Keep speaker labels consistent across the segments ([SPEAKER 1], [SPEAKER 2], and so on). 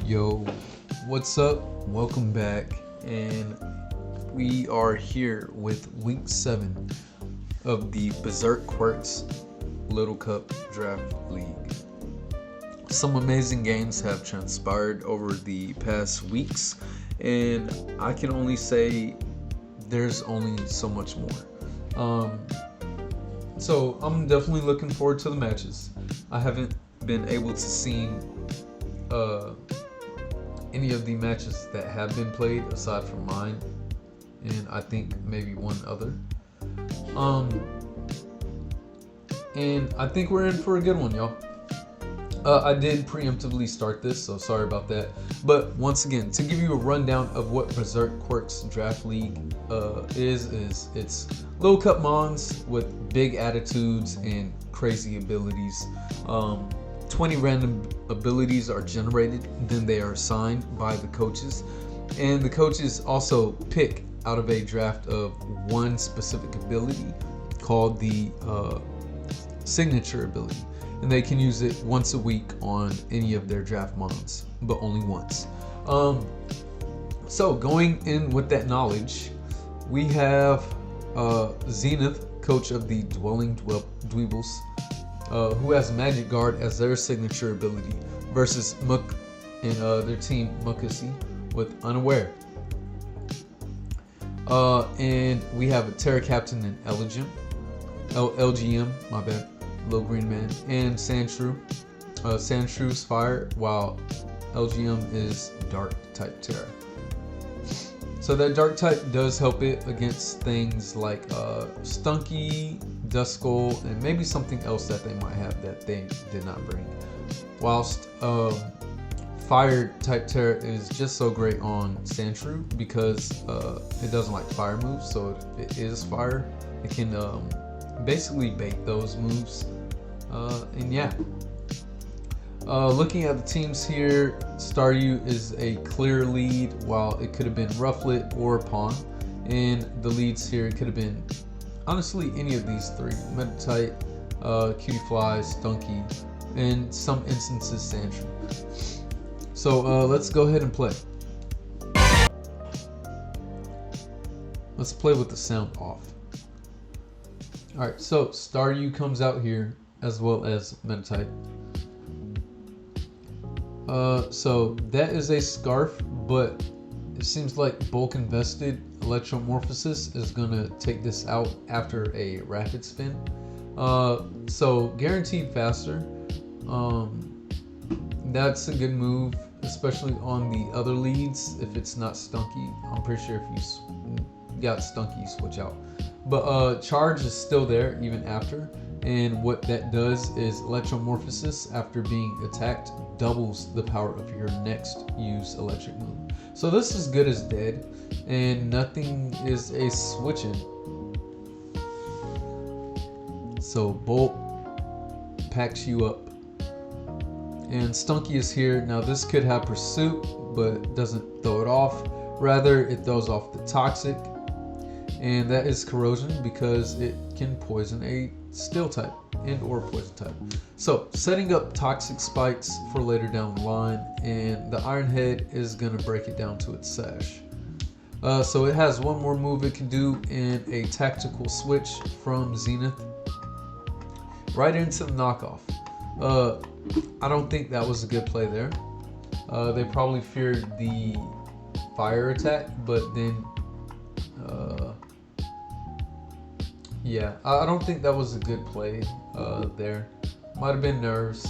[SPEAKER 1] Yo, what's up? Welcome back, and we are here with week 7 of the Berserk Quirks Little Cup Draft League. Some amazing games have transpired over the past weeks, and I can only say there's only so much more. So I'm definitely looking forward to the matches. I haven't been able to see any of the matches that have been played aside from mine, and I think maybe one other. And I think we're in for a good one, y'all. I did preemptively start this, so sorry about that. But once again, to give you a rundown of what Berserk Quirks Draft League is it's Little Cup Mons with big attitudes and crazy abilities. 20 random abilities are generated, then they are assigned by the coaches. And the coaches also pick out of a draft of one specific ability called the signature ability. And they can use it once a week on any of their draft mons, but only once. So going in with that knowledge, we have Zenith, coach of the Dwebbles, who has Magic Guard as their signature ability, versus Muk and their team Mudkips with Unaware. And we have a Terra Captain and LGM, my bad, Little Green Man, and Sandshrew. Sandshrew's Fire, while LGM is Dark type Terra. So that Dark type does help it against things like Stunky, Duskull, and maybe something else that they might have that they did not bring. Whilst Fire type Terra is just so great on Sandshrew because it doesn't like fire moves, so it is fire. It can basically bait those moves. And yeah. Looking at the teams here, Staryu is a clear lead, while it could have been Rufflet or Pawn. And the leads here could have been, honestly, any of these three. Meditite, Cutiefly, Stunky, and some instances Sandshrew. So let's go ahead and play. Let's play with the sound off. Alright, so Staryu comes out here, as well as Meditite. So that is a Scarf, but it seems like bulk invested Electromorphosis is gonna take this out after a rapid spin. So guaranteed faster. That's a good move, especially on the other leads if it's not Stunky. I'm pretty sure if you got Stunky, you switch out. But charge is still there even after. And what that does is Electromorphosis, after being attacked, doubles the power of your next used electric move. So this is good as dead, and nothing is a switching. So Bolt packs you up. And Stunky is here. Now this could have Pursuit, but doesn't throw it off. Rather, it throws off the Toxic. And that is Corrosion because it can poison a Steel type and or Poison type. So setting up Toxic Spikes for later down the line, and the Iron Head is going to break it down to its sash. So it has one more move it can do in a tactical switch from Zenith right into the knockoff. I don't think that was a good play there. They probably feared the fire attack, but then yeah, I don't think that was a good play there. Might have been nerves.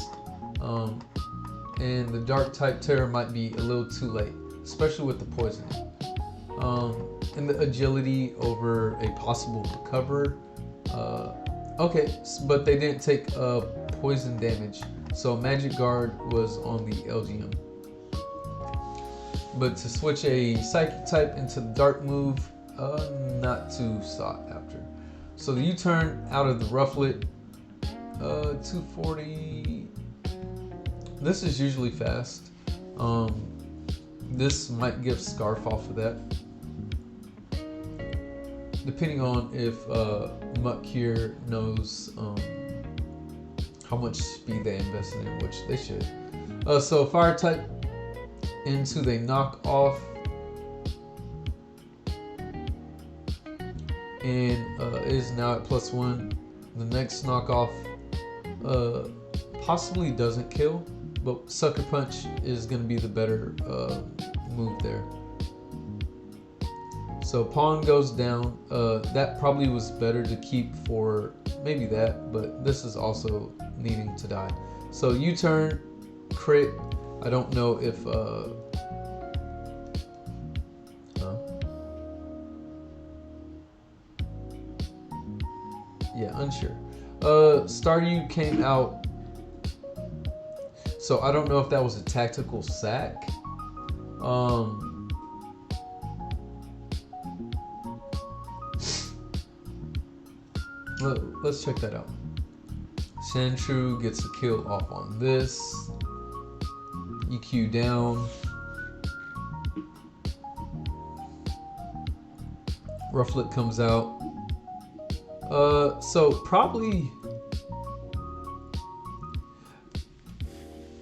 [SPEAKER 1] And the Dark type Terra might be a little too late, especially with the poisoning. And the agility over a possible recover. Okay, but they didn't take poison damage. So Magic Guard was on the LGM. But to switch a Psychic type into the Dark move, not too sought after. So the U-turn out of the Rufflet, 240. This is usually fast. This might give Scarf off of that, depending on if Muck here knows how much speed they invested in, which they should. So fire type into the knockoff, and is now at +1. The next knockoff possibly doesn't kill, but Sucker Punch is going to be the better move there. So Pawn goes down. That probably was better to keep for maybe that, but this is also needing to die. So U-turn, crit. I don't know if yeah, unsure. Staryu came out, so I don't know if that was a tactical sack. Let's check that out. Sandshrew gets a kill off on this. EQ down. Rufflet comes out. So probably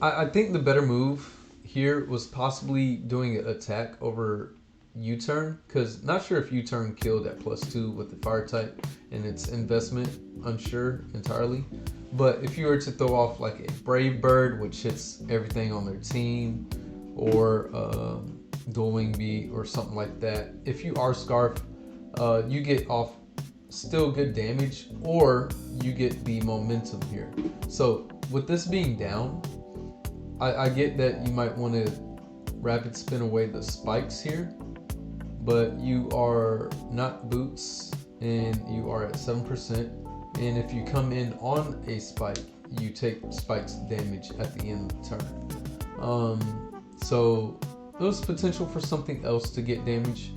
[SPEAKER 1] I think the better move here was possibly doing an attack over U-turn, because not sure if U-turn killed at +2 with the fire type and its investment, unsure entirely. But if you were to throw off like a Brave Bird, which hits everything on their team, or Dual Wing Beat or something like that, if you are Scarf, you get off still good damage, or you get the momentum here. So with this being down, I get that you might want to rapid spin away the spikes here, but you are not Boots and you are at 7%, and if you come in on a spike, you take Spike's damage at the end of the turn. So there's potential for something else to get damage,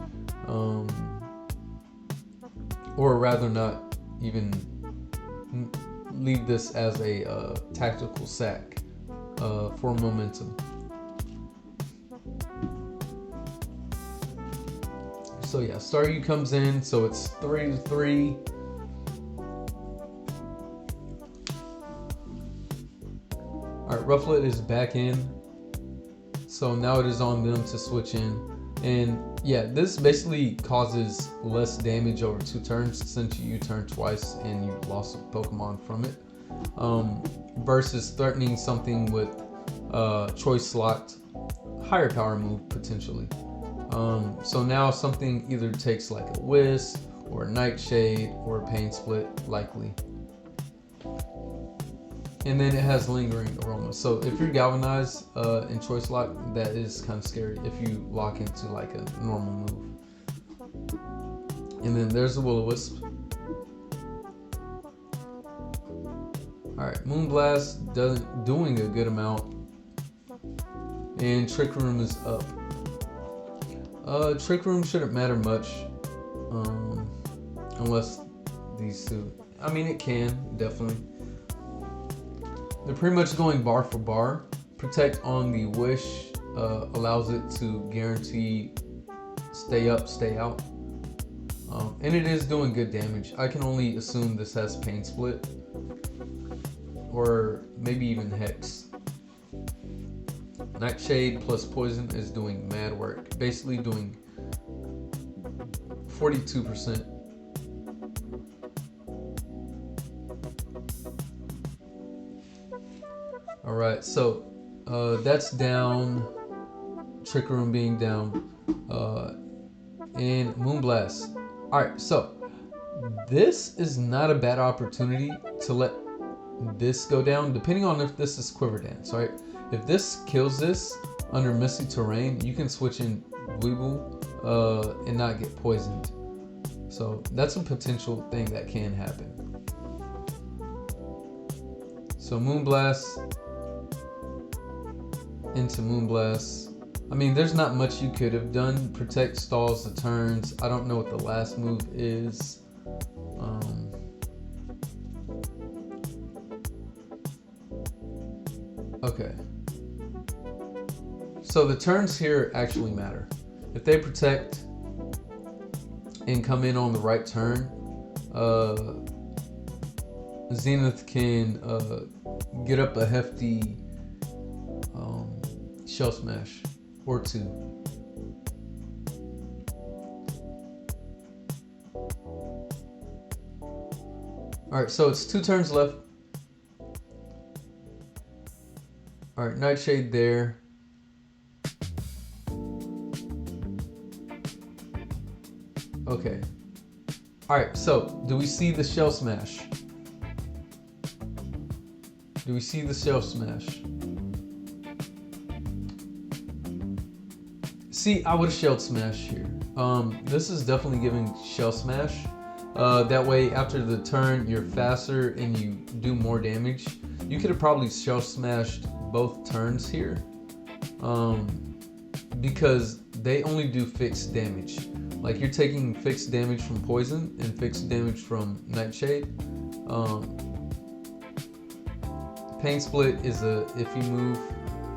[SPEAKER 1] or rather not even leave this as a tactical sack for momentum. So yeah, Staryu comes in, so it's 3-3. Alright, Rufflet is back in. So now it is on them to switch in. And yeah, this basically causes less damage over 2 turns since you U-turn twice and you lost a Pokemon from it. Versus threatening something with choice slot, higher power move potentially. So now something either takes like a Whisk or a Nightshade or a Pain Split, likely. And then it has Lingering Aroma. So if you're Galvanized in Choice Lock, that is kind of scary if you lock into like a normal move. And then there's the Will-O-Wisp. Alright, Moonblast doing a good amount. And Trick Room is up. Trick Room shouldn't matter much, unless these two. I mean, it can, definitely. They're pretty much going bar for bar. Protect on the Wish allows it to guarantee stay up, stay out. And it is doing good damage. I can only assume this has Pain Split, or maybe even Hex. Nightshade plus Poison is doing mad work. Basically doing 42%. Alright, so that's down. Trick Room being down. And Moonblast. Alright, so this is not a bad opportunity to let this go down, depending on if this is Quiver Dance, right? If this kills this under Misty Terrain, you can switch in Dwebbles and not get poisoned. So that's a potential thing that can happen. So Moonblast into Moonblast. I mean, there's not much you could have done. Protect stalls the turns. I don't know what the last move is. Okay. So the turns here actually matter. If they protect and come in on the right turn, Zenith can get up a hefty Shell Smash or 2. Alright, so it's 2 turns left. Alright, Nightshade there. Okay. Alright, so do we see the Shell Smash? Do we see the Shell Smash? See, I would have Shell Smash here. This is definitely giving Shell Smash. That way, after the turn, you're faster and you do more damage. You could have probably Shell Smashed both turns here. Because they only do fixed damage. Like, you're taking fixed damage from Poison and fixed damage from Nightshade. Pain Split is a iffy move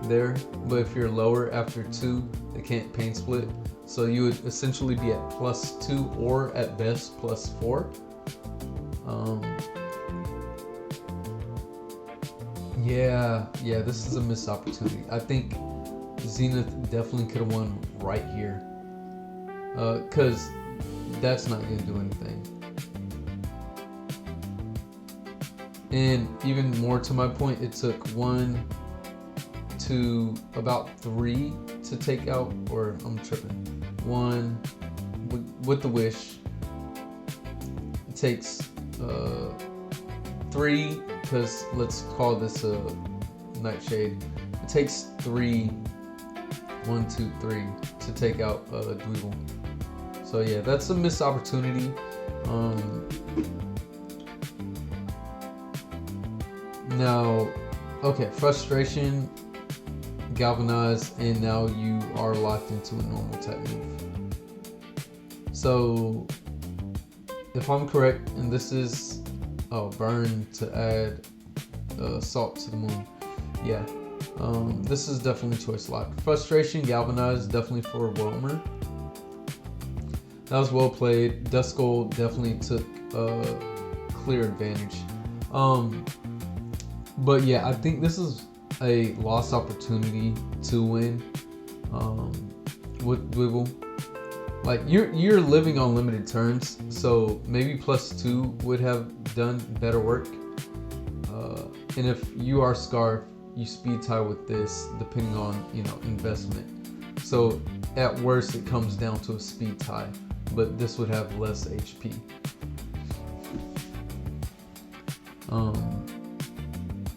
[SPEAKER 1] there, but if you're lower after 2, they can't Pain Split. So you would essentially be at +2 or at best +4. Yeah, this is a missed opportunity. I think Zenith definitely could have won right here. Because that's not going to do anything. And even more to my point, it took 1 to about 3 to take out, or I'm tripping. 1 with the wish. It takes 3, because let's call this a Nightshade. It takes 3, 1, 2, 3 to take out Dwebbles. So yeah, that's a missed opportunity. Now, okay, Frustration, Galvanize, and now you are locked into a normal type move. So, if I'm correct, and this is Burn to add Salt to the Moon. Yeah, this is definitely choice locked. Frustration, Galvanize, definitely for Wilmer. That was well played. Duskull definitely took clear advantage. But yeah, I think this is a lost opportunity to win with Dwebbles. Like, you're living on limited turns, so maybe +2 would have done better work. And if you are Scarf, you speed tie with this, depending on investment. So at worst, it comes down to a speed tie, but this would have less HP.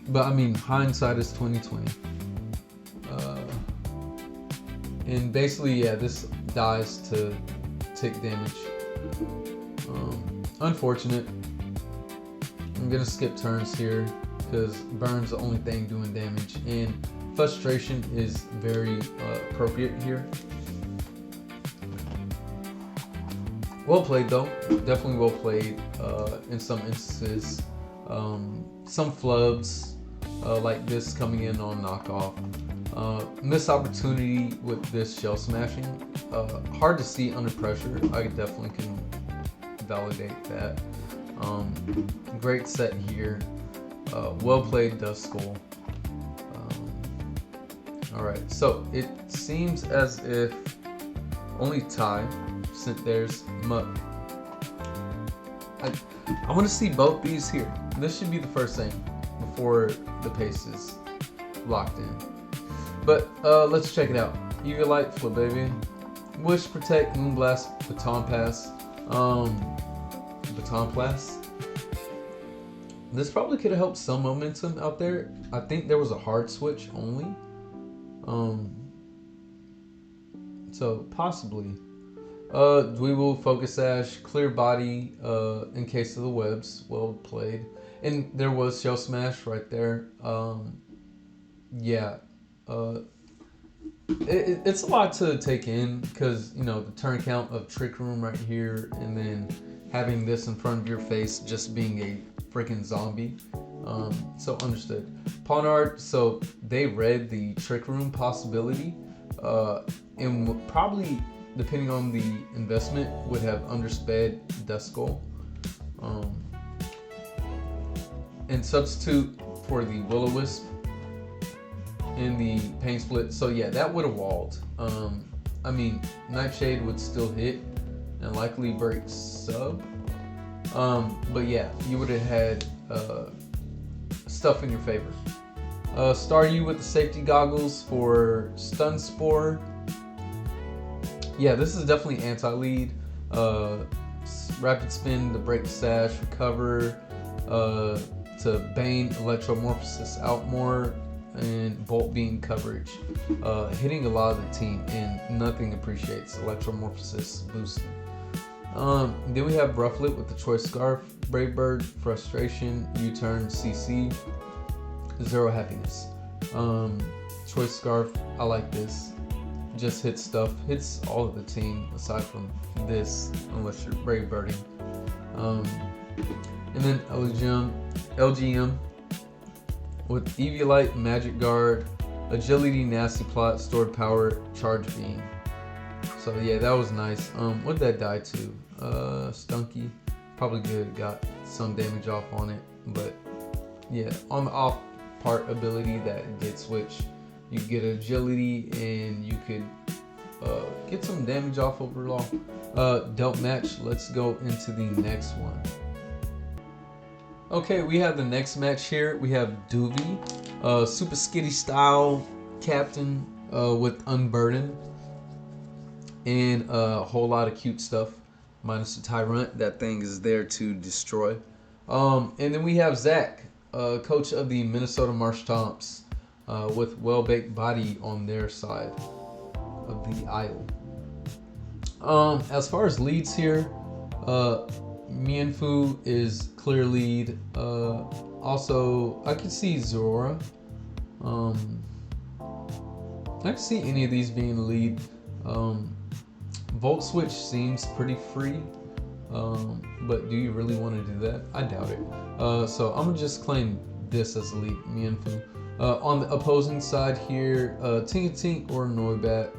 [SPEAKER 1] But I mean, hindsight is 20/20. And basically, yeah, this dies to tick damage. Unfortunate. I'm gonna skip turns here because Burn's the only thing doing damage, and Frustration is very appropriate here. Well played though, definitely well played in some instances. Some flubs like this coming in on knockoff. Missed opportunity with this Shell Smashing. Hard to see under pressure. I definitely can validate that. Great set here. Well played, Duskull. Alright, so it seems as if only tie sent theirs Muck. I want to see both these here. This should be the first thing before the pace is locked in. But let's check it out. Eviolite, Flabébia, Wish, Protect, Moonblast, Baton Pass. Baton Pass. This probably could have helped some momentum out there. I think there was a hard switch only. So possibly. Dwebbles, Focus Sash, Clear Body in case of the webs. Well played. And there was Shell Smash right there. Yeah. It's a lot to take in because, the turn count of Trick Room right here and then having this in front of your face just being a freaking zombie. So understood. Pawn Art, so they read the Trick Room possibility and probably, depending on the investment, would have undersped Duskull. And substitute for the Will-O-Wisp. in the pain split. So yeah, that would have walled. I mean, Nightshade would still hit and likely break sub. But yeah, you would have had stuff in your favor. Staryu with the safety goggles for Stun Spore. Yeah, this is definitely anti-lead. Rapid spin to break sash, recover, to Bane Electromorphosis out more, and Volt Beam coverage. Hitting a lot of the team, and nothing appreciates Electromorphosis boosting. Then we have Rufflet with the Choice Scarf, Brave Bird, Frustration, U-Turn, CC, Zero Happiness. Choice Scarf, I like this. Just hits stuff, hits all of the team aside from this, unless you're Brave Birding. And then LGM with Eviolite, Magic Guard, Agility, Nasty Plot, Stored Power, Charge Beam. So yeah, that was nice. What'd that die to? Stunky. Probably good, got some damage off on it. But yeah, on the off part ability that did switch, you get agility and you could get some damage off overall. Dealt match, let's go into the next one. Okay, we have the next match here. We have Duvy, SupaSkittyStyle captain with Unburden. And a whole lot of cute stuff. Minus the Tyrant, that thing is there to destroy. And then we have Zach, coach of the Minnesota Marshtomps, with Well-Baked Body on their side of the aisle. As far as leads here, Mienfoo is clear lead. Also, I could see Zorora. I can see any of these being the lead. Volt Switch seems pretty free, but do you really want to do that? I doubt it. So I'm gonna just claim this as the lead, Mienfoo. On the opposing side here, Tink or Noibat,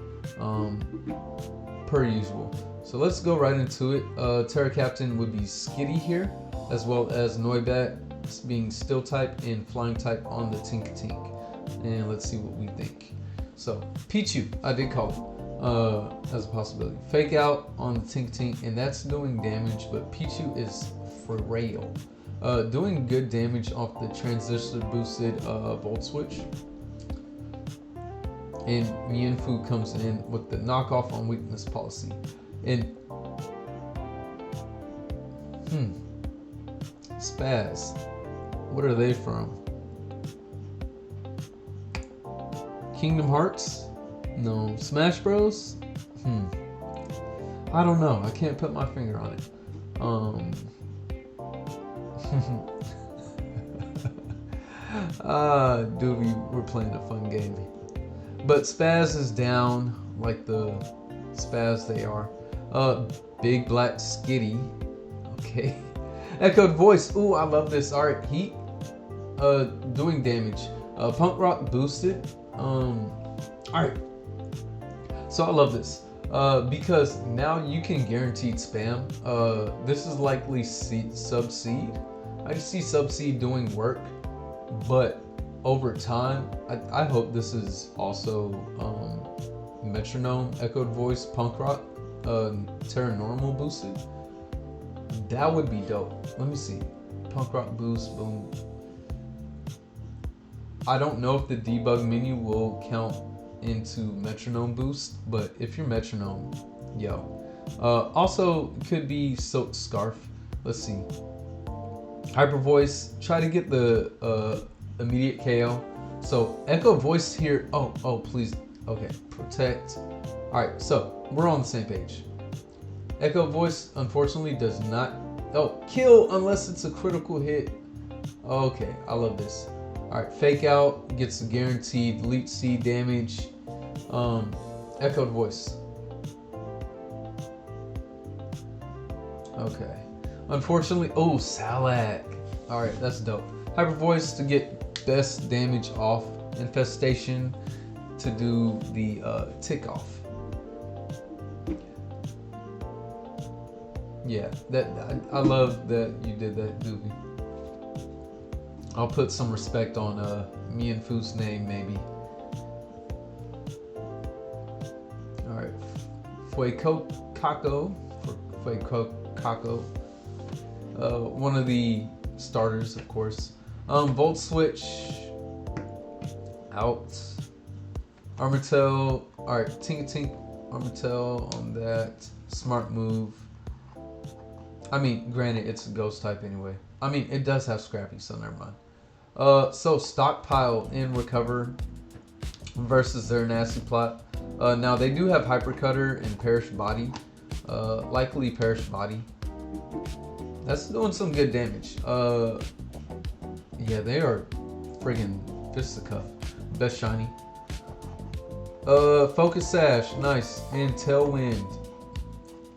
[SPEAKER 1] per usual. So let's go right into it. Terra Captain would be Skitty here, as well as Noibat being Steel type and Flying type on the Tink. And let's see what we think. So Pichu, I did call it as a possibility. Fake Out on the Tink, and that's doing damage, but Pichu is frail. Doing good damage off the transistor boosted Volt Switch. And Mienfoo comes in with the knockoff on weakness policy. And Spazz, what are they from? Kingdom Hearts? No. Smash Bros? I don't know. I can't put my finger on it. Duvy, we're playing a fun game. But Spazz is down, like the Spazz they are. Big Black Skitty. Okay. Echoed Voice. Ooh, I love this. Alright, Heat. Doing damage. Punk Rock boosted. Alright. So I love this. Because now you can guaranteed spam. This is likely Sub-Seed. I just see Sub-Seed doing work. But over time, I hope this is also Metronome, Echoed Voice, Punk Rock, Terra Normal boosted. That would be dope. Let me see. Punk Rock boost, boom. I don't know if the debug menu will count into Metronome boost, but if you're Metronome, yo. Also, could be Silk Scarf. Let's see. Hyper Voice, try to get the immediate KO. So Echo Voice here. Oh, please. Okay, protect. All right, so we're on the same page. Echo Voice unfortunately does not. Oh, kill unless it's a critical hit. Okay, I love this. All right, Fake Out gets a guaranteed Leech Seed damage. Echoed Voice. Okay. Unfortunately, oh, Salak. All right, that's dope. Hyper Voice to get best damage off Infestation to do the tick off. Yeah, I love that you did that, Duvy. I'll put some respect on Mienfoo's name, maybe. Alright, Fueco Kako, one of the starters, of course. Volt Switch, out. Armatel, alright, Tink, Armatel on that. Smart move. I mean, granted, it's a ghost type anyway. I mean, it does have Scrappy, so never mind. So Stockpile in Recover versus their Nasty Plot. Now they do have Hyper Cutter and Perish Body. Likely Perish Body. That's doing some good damage. Yeah, they are friggin' fisticuff. Best shiny. Focus Sash, nice. And Tailwind.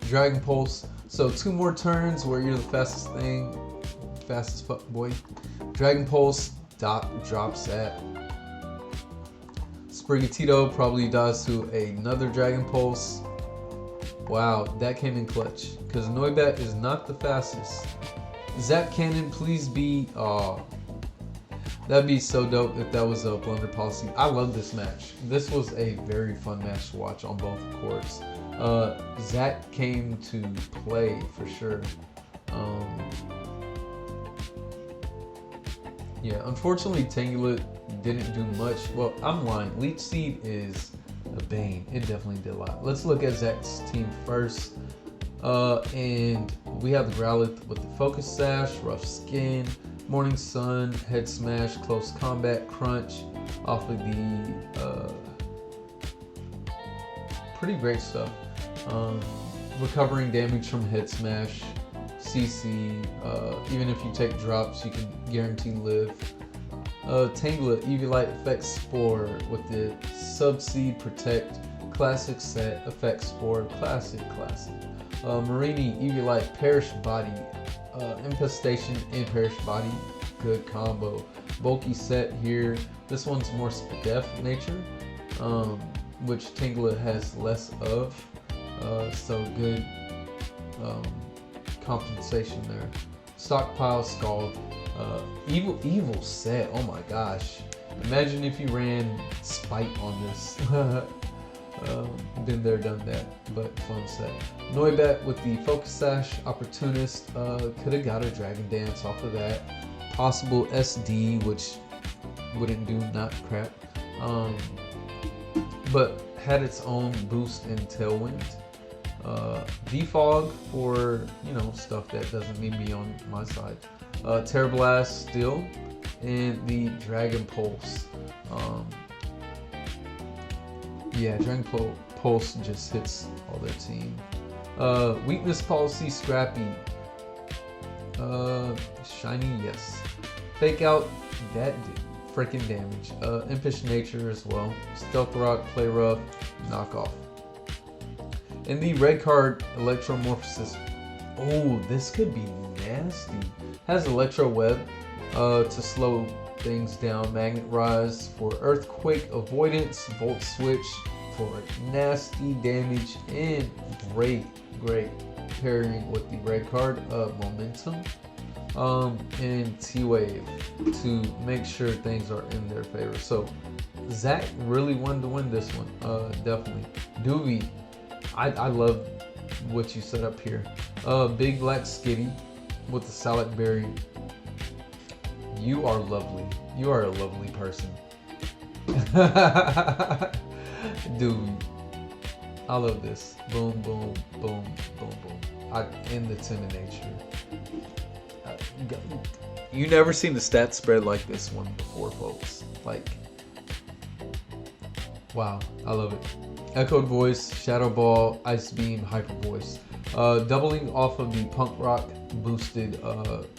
[SPEAKER 1] Dragon Pulse. So 2 more turns where you're the fastest thing. Fastest fuck boy. Dragon Pulse drops at. Sprigatito probably dies to another Dragon Pulse. Wow, that came in clutch. Because Noibat is not the fastest. Zap Cannon, please be. That'd be so dope if that was a blunder policy. I love this match. This was a very fun match to watch on both courts. Zach came to play for sure. Yeah, unfortunately Tangela didn't do much. Well, I'm lying. Leech Seed is a bane. It definitely did a lot. Let's look at Zach's team first. And we have the Growlithe with the Focus Sash, Rough Skin, Morning Sun, Head Smash, Close Combat, Crunch, off of the pretty great stuff. Recovering damage from Head Smash, CC, even if you take drops, you can guarantee live. Tangela, Eviolite Effect Spore with the Subseed Protect, Classic Set, Effect Spore, Classic. Marini, Eviolite, Perish Body, Infestation and Perish Body, good combo. Bulky set here. This one's more def nature, which Tangela has less of. So good compensation there. Stockpile, Scald. Evil set. Oh my gosh. Imagine if you ran Spite on this. Been there, done that, but fun set. Noibat with the Focus Sash, Opportunist, could have got a Dragon Dance off of that. Possible SD, which wouldn't do not crap. But had its own boost in Tailwind. Defog for, stuff that doesn't need to be on my side. Terra Blast still, and the Dragon Pulse. Yeah, Dragon Pulse just hits all their team. Weakness Policy, Scrappy. Shiny, yes. Fake Out, that did freaking damage. Impish Nature as well. Stealth Rock, Play Rough, Knockoff. In the red card, Electromorphosis. Oh, this could be nasty. Has Electro Web to slow things down. Magnet Rise for Earthquake Avoidance. Volt Switch for nasty damage. And great pairing with the red card, Momentum. And T-Wave to make sure things are in their favor. So Zach really wanted to win this one, definitely. Duvy, I love what you set up here. Big Black Skitty with the Salad Berry. You are lovely. You are a lovely person. Dude, I love this. Boom, boom, boom, boom, boom. In the Timid Nature. You never seen the stat spread like this one before, folks. Like, wow, I love it. Echoed Voice, Shadow Ball, Ice Beam, Hyper Voice. Doubling off of the Punk Rock boosted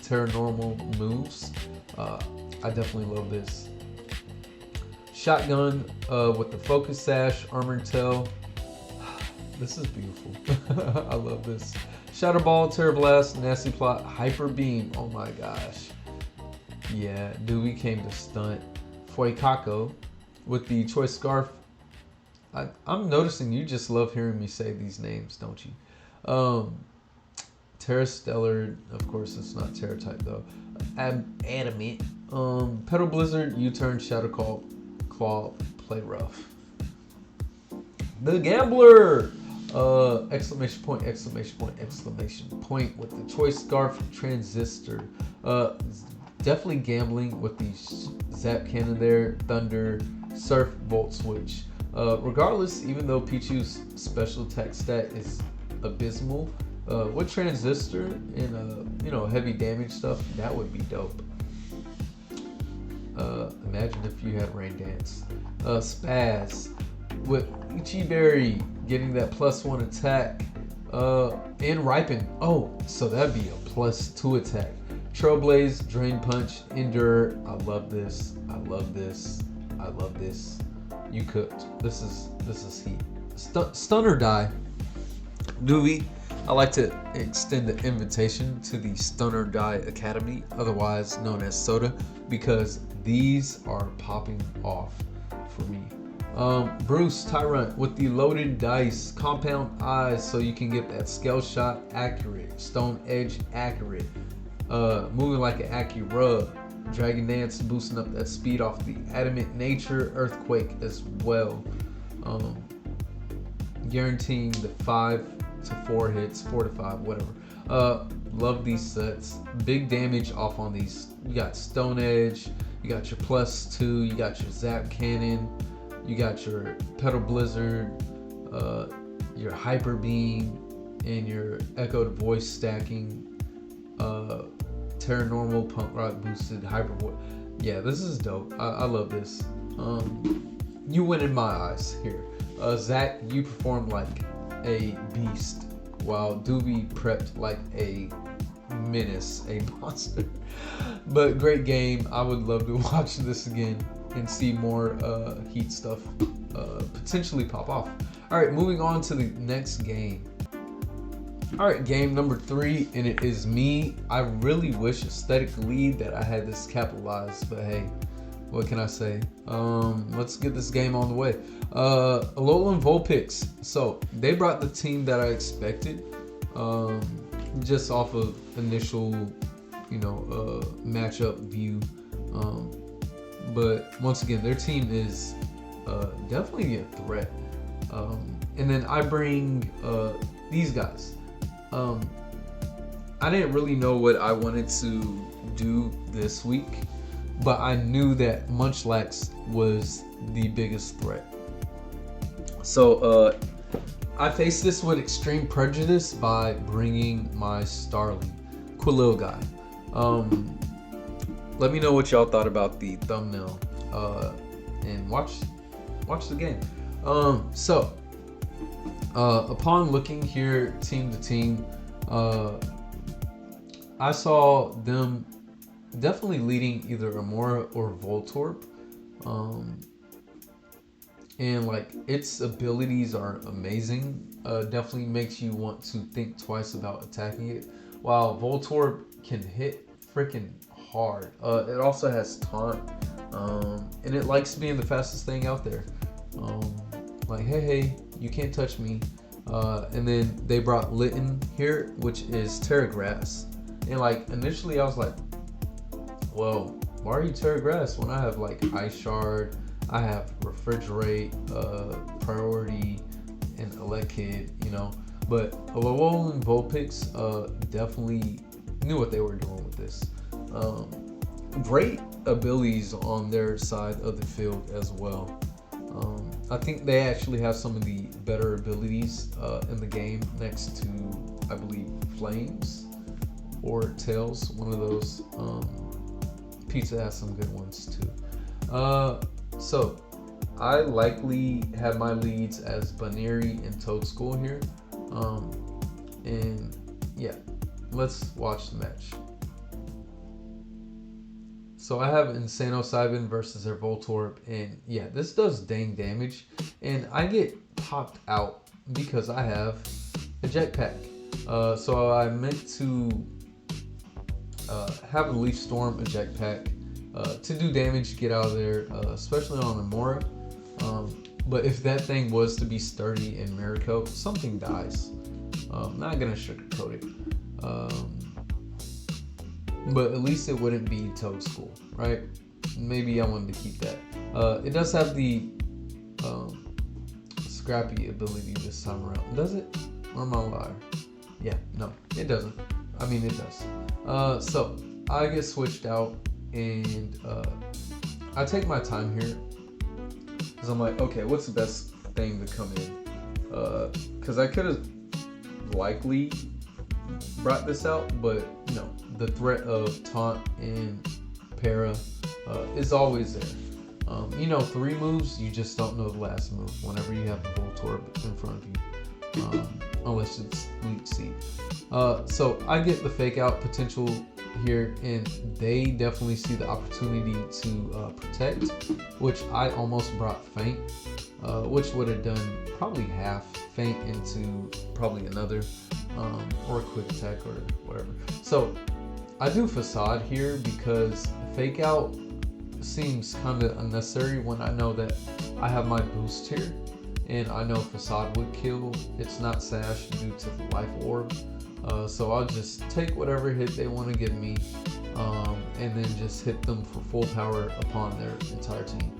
[SPEAKER 1] Terra Normal moves. I definitely love this. Shotgun with the Focus Sash, Armored Tail. This is beautiful. I love this. Shadow Ball, Terra Blast, Nasty Plot, Hyper Beam. Oh my gosh. Yeah, Dewey came to stunt. Fuecaco with the Choice Scarf. I'm noticing you just love hearing me say these names, don't you? Terra Stellar, of course it's not Terra type though. Adamant. Petal Blizzard, U-Turn, Shadow Claw, Play Rough. The Gambler! Exclamation point, exclamation point, exclamation point with the Choice Scarf Transistor. Definitely gambling with the Zap Cannon there, Thunder, Surf, Volt Switch. Regardless, even though Pichu's special attack stat is abysmal, with Transistor and heavy damage stuff, that would be dope. Imagine if you had Rain Dance. Spazz with Ichiberry getting that +1 attack, and Ripen. Oh, so that'd be a +2 attack. Trailblaze, Drain Punch, Endure. I love this. I love this. I love this. You cooked. This is heat. Stun or Die. Duvy. I like to extend the invitation to the Stun or Die Academy, otherwise known as Soda, because these are popping off for me. Bruce Tyrant with the loaded dice, compound eyes, so you can get that scale shot accurate, stone edge accurate, moving like an Acura, Dragon Dance boosting up that speed off the adamant nature, earthquake as well, guaranteeing the 5 to 4 hits, 4 to 5, whatever. Love these sets. Big damage off on these. You got Stone Edge, you got your +2, you got your Zap Cannon, you got your Petal Blizzard, your Hyper Beam, and your Echo to Voice stacking, Terra Normal, Punk Rock boosted, Hyper Voice. Yeah, this is dope. I love this. You win in my eyes here. Zach, you performed like a beast, while Duvy prepped like a menace, a monster. But great game. I would love to watch this again and see more heat stuff potentially pop off. All right, moving on to the next game. All right, game number 3, and it is me. I really wish aesthetic lead that I had this capitalized, but hey, what can I say? Let's get this game on the way. Alolan Vulpix. So they brought the team that I expected, just off of initial, matchup view. But once again, their team is definitely a threat. And then I bring these guys. I didn't really know what I wanted to do this week, but I knew that Munchlax was the biggest threat. So I faced this with extreme prejudice by bringing my Starly, Quilil guy. Let me know what y'all thought about the thumbnail, and watch the game. Upon looking here team to team, I saw them definitely leading either Amora or Voltorb, and like its abilities are amazing. Definitely makes you want to think twice about attacking it, while Voltorb can hit freaking hard. It also has taunt, and it likes being the fastest thing out there. Like, hey, you can't touch me. And then they brought Litten here, which is Terra Grass. And like initially I was like, well, why are you Terra Grass when I have like Ice Shard, I have Refrigerate, Priority, and Elekid, But Alolan Vulpix definitely knew what they were doing with this. Great abilities on their side of the field as well. I think they actually have some of the better abilities in the game, next to, I believe, Flames or Tails, one of those. Pizza has some good ones too. So I likely have my leads as Baneri and Toadschool here. And yeah, let's watch the match. So I have Insano Cybin versus their Voltorb, and yeah, this does dang damage, and I get popped out because I have a jetpack. So I meant to have a Leaf Storm, a jetpack, to do damage, get out of there, especially on Amora. But if that thing was to be sturdy in Miracle, something dies. Not gonna sugarcoat it. But at least it wouldn't be Toadschool, right? Maybe I wanted to keep that. It does have the scrappy ability this time around. Does it? Or am I a liar? Yeah, no, it doesn't. I mean, it does. So I get switched out, and I take my time here because I'm like, okay, what's the best thing to come in? Because I could have likely brought this out, but you know, the threat of taunt and para is always there. You know, 3 moves, you just don't know the last move whenever you have a Voltorb in front of you, unless it's Leech Seed. So I get the fake out potential here, and they definitely see the opportunity to protect, which I almost brought Feint, which would have done probably half Feint into probably another, or a quick attack or whatever. So I do Facade here because fake out seems kind of unnecessary when I know that I have my boost here, and I know Facade would kill. It's not Sash due to the Life Orb, so I'll just take whatever hit they want to give me, and then just hit them for full power upon their entire team.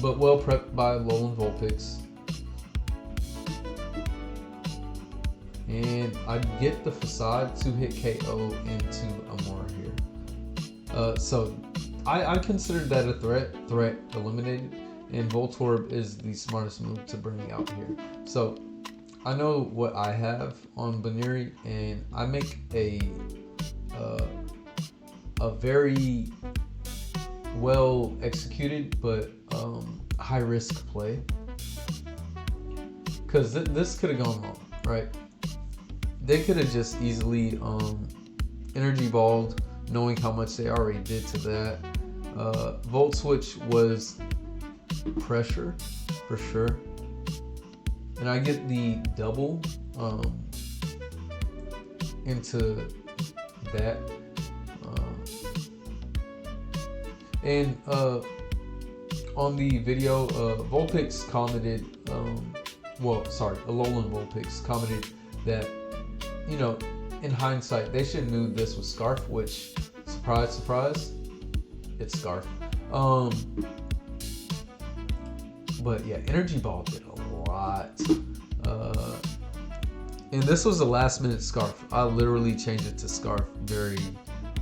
[SPEAKER 1] But well prepped by Alolan Vulpix, and I get the Facade to hit KO into Amora here. So I considered that a threat eliminated, and Voltorb is the smartest move to bring out here. So I know what I have on Baneri, and I make a very well executed but high risk play, because this could have gone wrong, right? They could have just easily energy balled, knowing how much they already did to that. Volt Switch was pressure for sure, and I get the double into that, and on the video, Vulpix commented, Alolan Vulpix commented that, you know, in hindsight, they should have knew this was Scarf, which, surprise, surprise, it's Scarf. But yeah, Energy Ball did a lot. And this was a last minute Scarf. I literally changed it to Scarf very,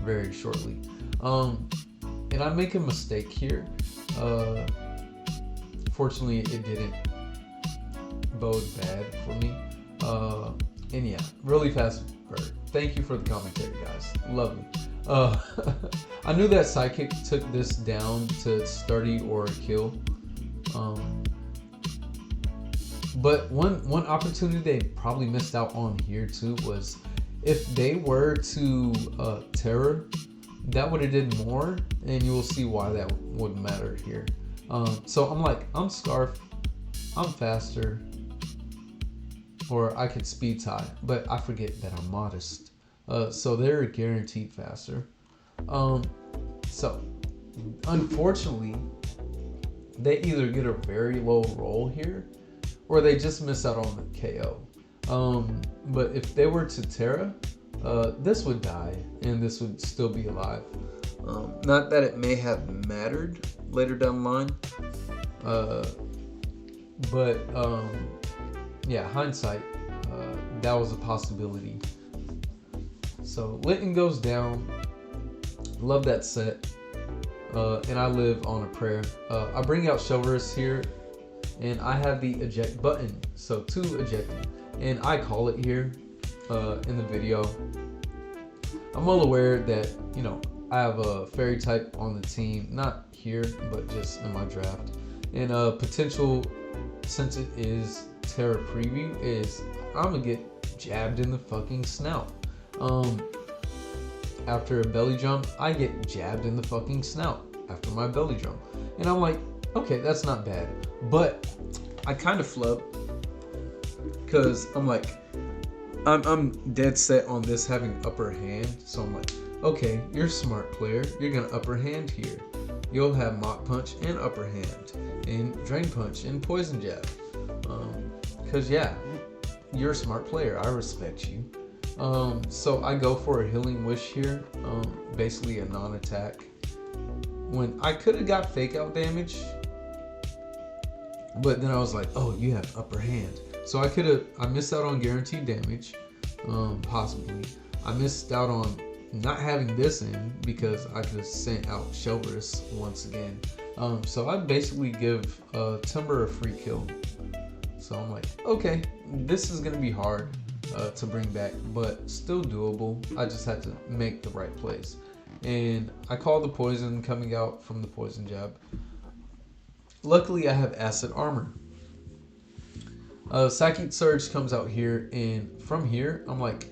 [SPEAKER 1] very shortly. And I make a mistake here. Fortunately, it didn't bode bad for me. And yeah, really fast bird. Thank you for the commentary, guys. Lovely. I knew that Psychic took this down to sturdy or kill. But one opportunity they probably missed out on here too was if they were to Terror, that would have did more, and you will see why that would matter here. So I'm like, I'm Scarf, I'm faster, or I could speed tie, but I forget that I'm modest. So they're guaranteed faster. So unfortunately, they either get a very low roll here, or they just miss out on the KO. But if they were to Terra, this would die, and this would still be alive. Not that it may have mattered later down the line, but yeah, hindsight, that was a possibility. So Litten goes down. Love that set. And I live on a prayer. I bring out Chivalrous here, and I have the eject button, so 2 ejecting, and I call it here in the video. I'm well aware that, you know, I have a fairy type on the team, not here, but just in my draft. And potential, since it is Terra preview, is I'm gonna get jabbed in the fucking snout. After a belly drum, I get jabbed in the fucking snout after my belly drum. And I'm like, okay, that's not bad. But I kind of flub, because I'm like, I'm dead set on this having upper hand. So I'm like, okay, you're a smart player. You're going to upper hand here. You'll have Mach Punch and upper hand, and Drain Punch and Poison Jab. Because yeah, you're a smart player. I respect you. So I go for a Healing Wish here, basically a non-attack. When I could have got fake out damage, But then I was like, oh, you have upper hand. So I missed out on guaranteed damage, possibly. I missed out on not having this in because I just sent out Shelverus once again. So I basically give Timber a free kill. So I'm like, okay, this is gonna be hard to bring back, but still doable. I just had to make the right plays. And I called the poison coming out from the poison jab. Luckily, I have acid armor. Psychic Surge comes out here, and from here, I'm like,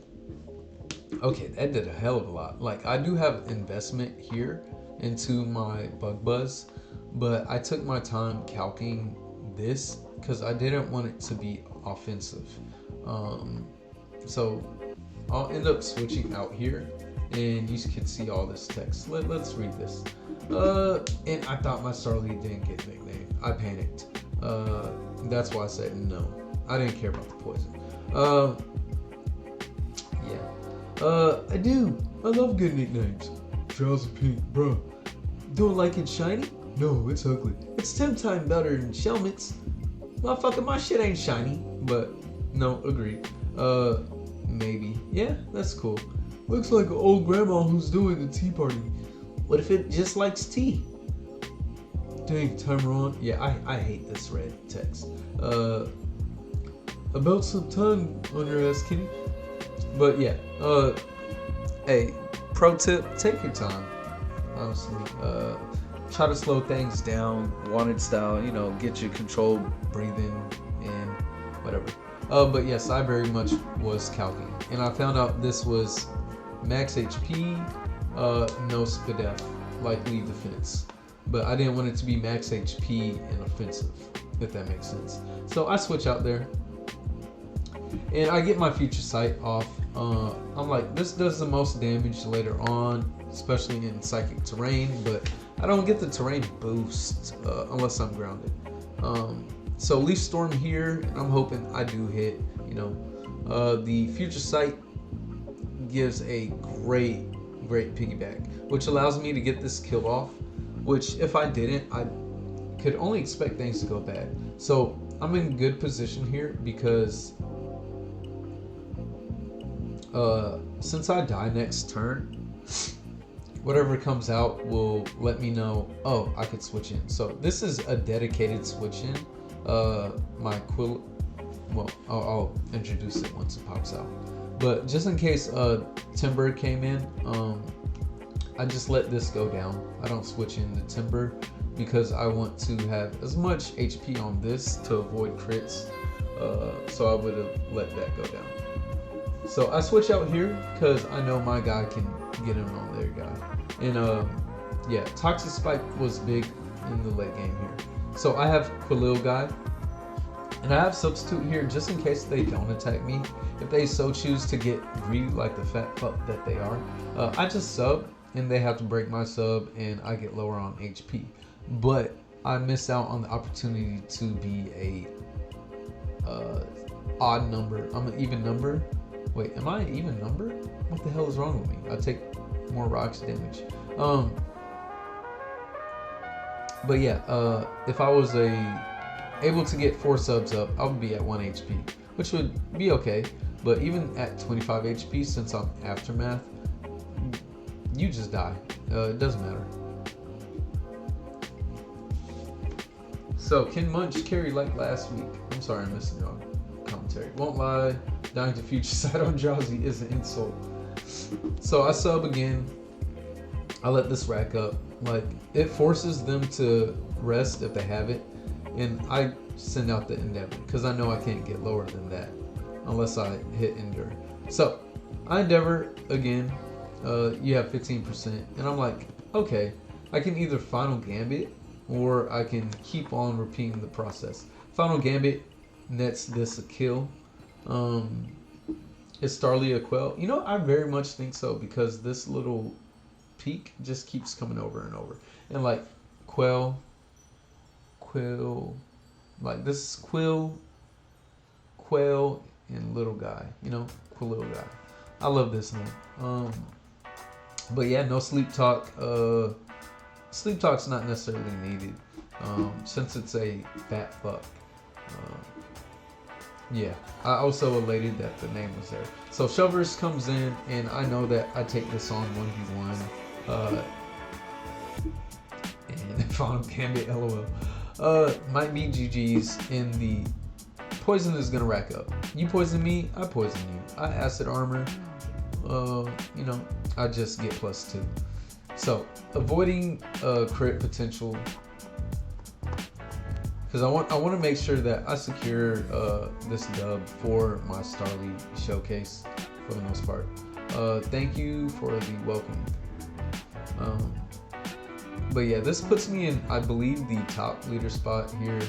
[SPEAKER 1] okay, that did a hell of a lot. Like, I do have investment here into my Bug Buzz, but I took my time calcing this because I didn't want it to be offensive. So I'll end up switching out here, and you can see all this text. Let's read this. And I thought my Starly didn't get nicknamed. I panicked. That's why I said no. I didn't care about the poison. I do. I love good nicknames. Drowsy Pink, bro. Don't like it shiny? No, it's ugly. It's 10 times better than Shelmet's. Motherfucker, my shit ain't shiny. But, no, agreed. Maybe. Yeah, that's cool. Looks like an old grandma who's doing a tea party. What if it just likes tea? Dang, timer on. Yeah, I hate this red text. About some time on your ass, kitty. But yeah, hey, pro tip, take your time. Honestly, try to slow things down, wanted style. You know, get your controlled breathing and whatever. But yes, I very much was calcing, and I found out this was max HP, no SPDF, likely defense. But I didn't want it to be max HP and offensive, if that makes sense. So I switch out there. And I get my Future Sight off. I'm like, this does the most damage later on, especially in Psychic Terrain, but I don't get the Terrain boost unless I'm grounded. So Leaf Storm here, and I'm hoping I do hit. You know, the Future Sight gives a great piggyback, which allows me to get this kill off, which if I didn't, I could only expect things to go bad. So I'm in good position here because since I die next turn, whatever comes out will let me know, oh, I could switch in. So this is a dedicated switch in. My Quill, well, I'll introduce it once it pops out. But just in case Timber came in, I just let this go down. I don't switch in the Timber because I want to have as much HP on this to avoid crits. So I would have let that go down. So I switch out here because I know my guy can get in on their guy. And yeah, Toxic Spike was big in the late game here. So I have Quilil guy. And I have Substitute here just in case they don't attack me. If they so choose to get greedy like the fat pup that they are. I just sub and they have to break my sub and I get lower on HP. But I miss out on the opportunity to be a odd number. I'm an even number. Wait, am I an even number? What the hell is wrong with me? I take more rocks damage. But yeah, if I was able to get 4 subs up, I would be at 1 HP, which would be okay. But even at 25 HP, since I'm Aftermath, you just die. It doesn't matter. So, can Munch carry like last week? I'm sorry I'm missing y'all commentary. Won't lie, dying to Future Sight on Drowsy is an insult. So I sub again. I let this rack up. Like, it forces them to rest if they have it. And I send out the Endeavor because I know I can't get lower than that unless I hit Endure. So I Endeavor again. You have 15%. And I'm like, okay, I can either Final Gambit or I can keep on repeating the process. Final Gambit nets this a kill. Is Starly a Quell? You know, I very much think so because this little peak just keeps coming over and over. And like Quill, like this is Quell, and little guy. You know, Little guy. I love this name. But yeah, no sleep talk. Sleep talk's not necessarily needed. since it's a fat fuck. Yeah, I also elated that the name was there. So Shovers comes in, and I know that I take this on 1v1. And Final Gambit, LOL. Might be GG's, and the poison is gonna rack up. You poison me, I poison you. I acid armor. You know, I just get +2. So avoiding crit potential, because I want to make sure that I secure this dub for my Star League showcase for the most part. Thank you for the welcome. But yeah, this puts me in, I believe, the top leader spot here.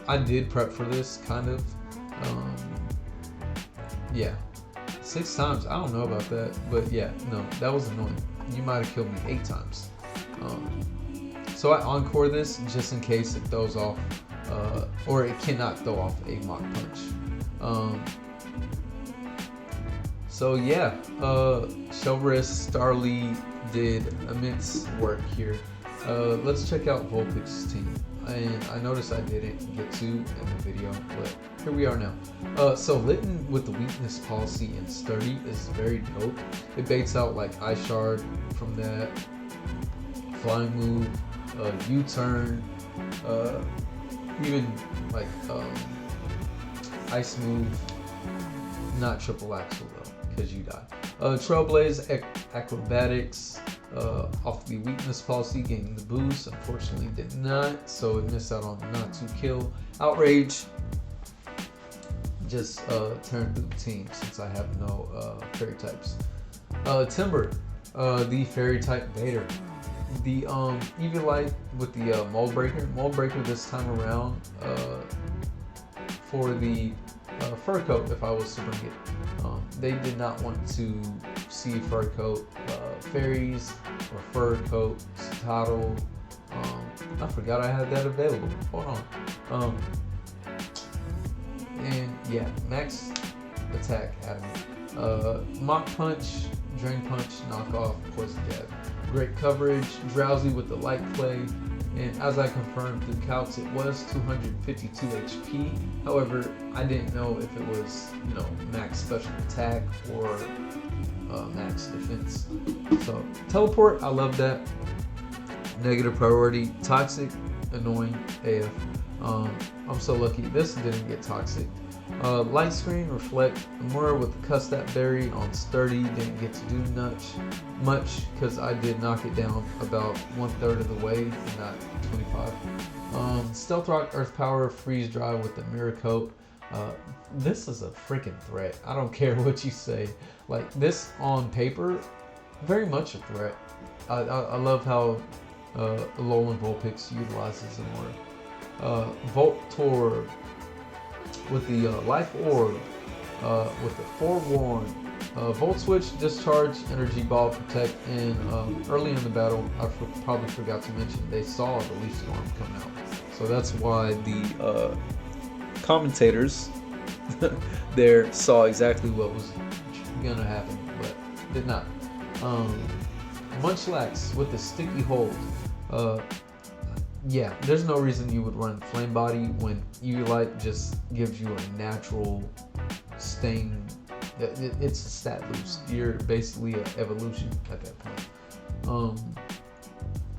[SPEAKER 1] I did prep for this, kind of. Yeah, 6 times. I don't know about that, but yeah, no, that was annoying. You might have killed me 8 times. So I encore this just in case it throws off, or it cannot throw off a Mach Punch. So yeah, Shelverist Starly did immense work here. Let's check out Vulpix's team. And I noticed I didn't get to in the video, but here we are now. So Litten with the weakness policy and sturdy is very dope. It baits out like Ice Shard from that, flying move, U-turn, even like ice move, not triple axle though, because you die. Trailblaze acrobatics off the weakness policy, gaining the boost. Unfortunately did not, so it missed out on not to kill. Outrage, just turn through the team since I have no fairy types. Timber, the fairy type baiter. The Eviolite with the Mold Breaker. Mold Breaker this time around for the Fur Coat if I was to bring it. They did not want to see Fur Coat, Fairies, or Fur Coat, Toddle. I forgot I had that available. Hold on. And yeah, max attack adamant. Mach Punch, Drain Punch, Knockoff, Poison Jab. Great coverage, Drowsy with the light play, and as I confirmed through Couch, it was 252 HP. However, I didn't know if it was, you know, max special attack or max defense. So Teleport, I love that. Negative priority, Toxic, annoying AF. I'm so lucky this didn't get toxic. Light Screen, Reflect, Mura with the Custap Berry on Sturdy, didn't get to do much because I did knock it down about 1/3 of the way, not 25. Stealth Rock, Earth Power, Freeze Dry with the Mirror Coat. This is a freaking threat. I don't care what you say. Like, this on paper, very much a threat. I love how Alolan Vulpix utilizes the Mura. Voltorb with the Life Orb, with the Forewarn, Volt Switch, Discharge, Energy Ball, Protect, and early in the battle, I probably forgot to mention, they saw the Leaf Storm come out. So that's why the commentators there saw exactly what was gonna happen, but did not. Munchlax with the Sticky Hold. Yeah, there's no reason you would run Flame Body when Eviolite just gives you a natural stain. It's a stat boost. You're basically an evolution at that point.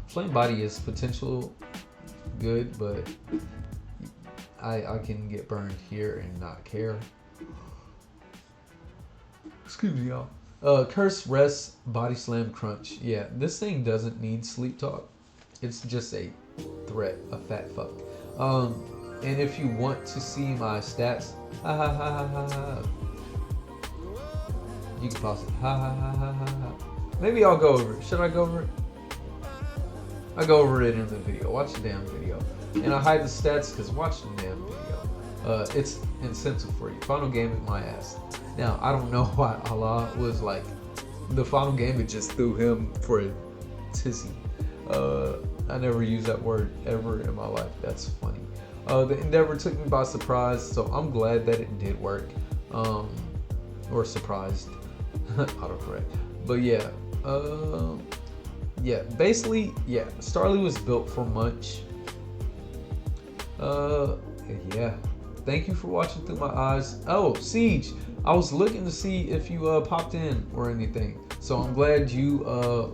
[SPEAKER 1] Flame Body is potential good, but I can get burned here and not care. Excuse me, y'all. Curse, Rest, Body Slam, Crunch. Yeah, this thing doesn't need Sleep Talk. It's just a threat, a fat fuck. And if you want to see my stats, you can pause it. Maybe I'll go over it. Should I go over it? I go over it in the video. Watch the damn video. And I hide the stats because watch the damn video. It's incentive for you. Final Gambit my ass. Now, I don't know why Allah was like, the Final Gambit just threw him for a tizzy. I never used that word ever in my life. That's funny. The Endeavor took me by surprise, so I'm glad that it did work. Or surprised. Autocorrect. But yeah. yeah, basically, yeah, Starly was built for Munch. Yeah. Thank you for watching through my eyes. Oh, Siege, I was looking to see if you popped in or anything. So I'm glad you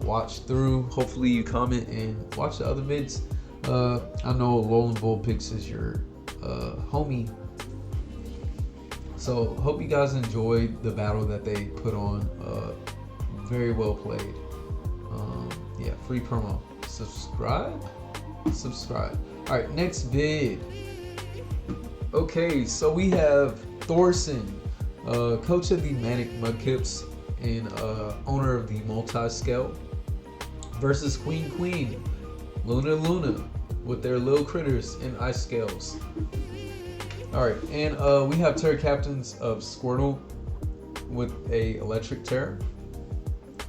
[SPEAKER 1] watched through. Hopefully you comment and watch the other vids. I know Alolan Vulpix is your homie. So hope you guys enjoyed the battle that they put on. Very well played. Yeah, free promo. Subscribe. All right, next vid. Okay, so we have Thorson, coach of the Manic Mudkips and owner of the multi-scale, versus Queen Luna with their little critters and ice scales. All right, and we have Terra Captains of Squirtle with a electric Terra,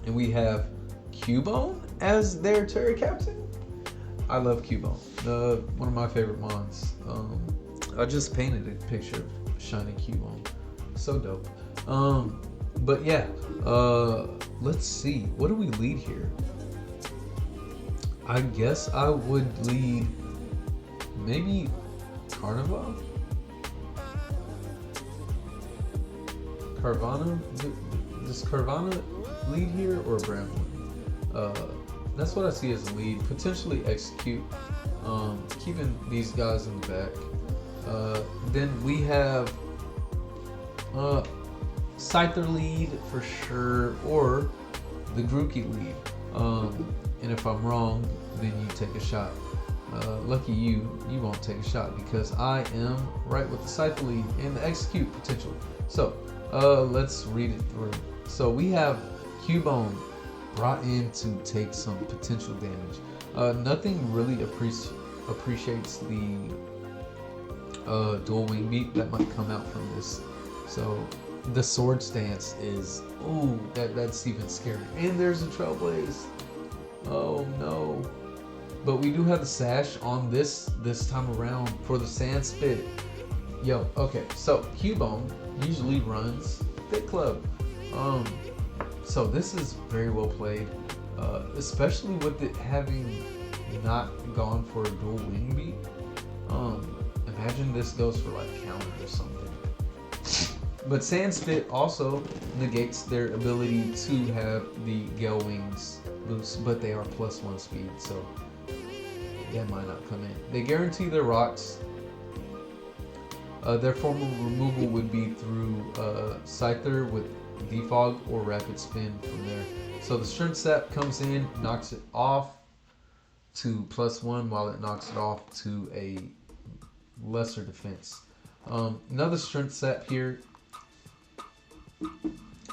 [SPEAKER 1] and we have Cubone as their Terra Captain. I love Cubone, one of my favorite mons. I just painted a picture of shiny Cubone, so dope. But yeah, let's see. What do we lead here? I guess I would lead maybe Carnivore? Carvana? Does Carvana lead here or Bramble? That's what I see as a lead. Potentially Execute. Keeping these guys in the back. Then we have Scyther lead for sure, or the Grookey lead. And if I'm wrong, then you take a shot. Lucky you won't take a shot because I am right with the Scyther lead and the Execute potential. So let's read it through. So we have Cubone brought in to take some potential damage. Nothing really appreciates the dual wing beat that might come out from this. So the sword stance is, ooh, that's even scary. And there's a Trailblaze. Oh no. But we do have the sash on this time around for the Sand Spit. Yo, okay, so Cubone usually runs Fit Club. So this is very well played, especially with it having not gone for a dual wing beat. Imagine this goes for like counter or something. But Sand Spit also negates their ability to have the Gale Wings boost, but they are +1 speed, so that might not come in. They guarantee their rocks. Their form of removal would be through Scyther with Defog or Rapid Spin from there. So the Strength Sap comes in, knocks it off to +1 while it knocks it off to a lesser defense. Another Strength Sap here.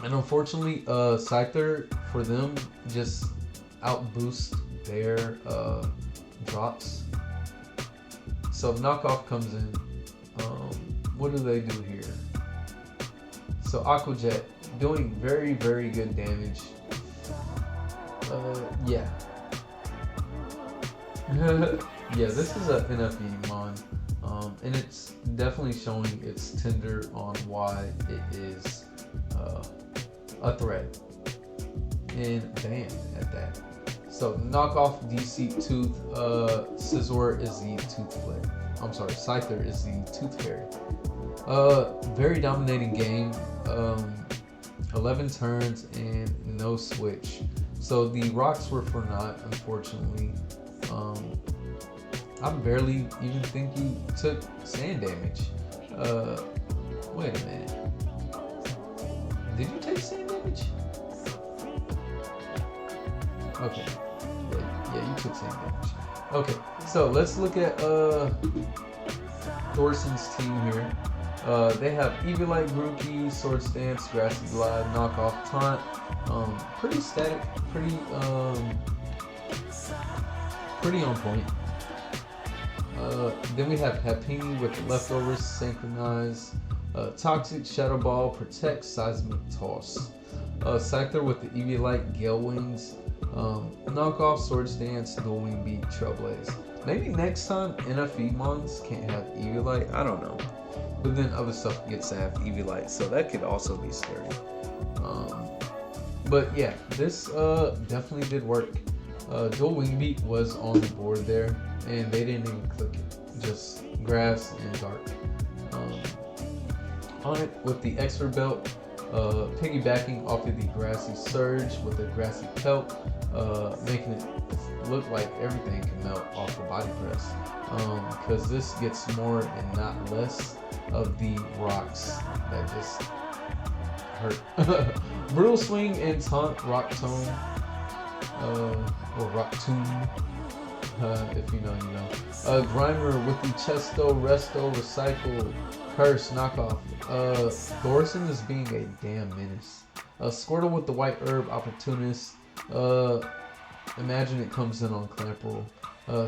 [SPEAKER 1] And unfortunately, Scyther for them just outboost their drops. So knockoff comes in. What do they do here? So Aqua Jet doing very, very good damage. Yeah. Yeah, this is a NFE mon. And it's definitely showing its tender on why it is a threat. And banned at that. So knockoff DC Tooth, Scizor is the Tooth Flare. I'm sorry, Scyther is the Tooth Fairy. Very dominating game. 11 turns and no switch. So the rocks were for naught, unfortunately. I barely even think he took sand damage. Wait a minute. Did you take sand damage? Okay. Yeah, you took sand damage. Okay, so let's look at Thorson's team here. They have Eviolite, Grookey, Sword Stance, Grassy Glide, Knockoff, Taunt. Pretty static, pretty on point. Then we have Happini with the Leftovers, Synchronize, Toxic, Shadow Ball, Protect, Seismic Toss. Scyther with the Eviolite, Gale Wings, Knockoff, Sword Stance, Dual Wing Beat, Trailblaze. Maybe next time NFE mons can't have Eviolite, I don't know. But then other stuff gets to have Eviolite, so that could also be scary. But yeah, this definitely did work. Dual Wing Beat was on the board there, and they didn't even click it. Just grass and dark. On it with the extra belt, piggybacking off of the grassy surge with the grassy pelt, making it look like everything can melt off the body press. Because this gets more and not less of the rocks that just hurt. Brutal Swing and Taunt Rock Tone, or Rock Tune. If you know, you know. Grimer with the Chesto, Resto, Recycle, Curse, Knockoff. Thorson is being a damn menace. Squirtle with the White Herb, Opportunist. Imagine it comes in on Clamperl.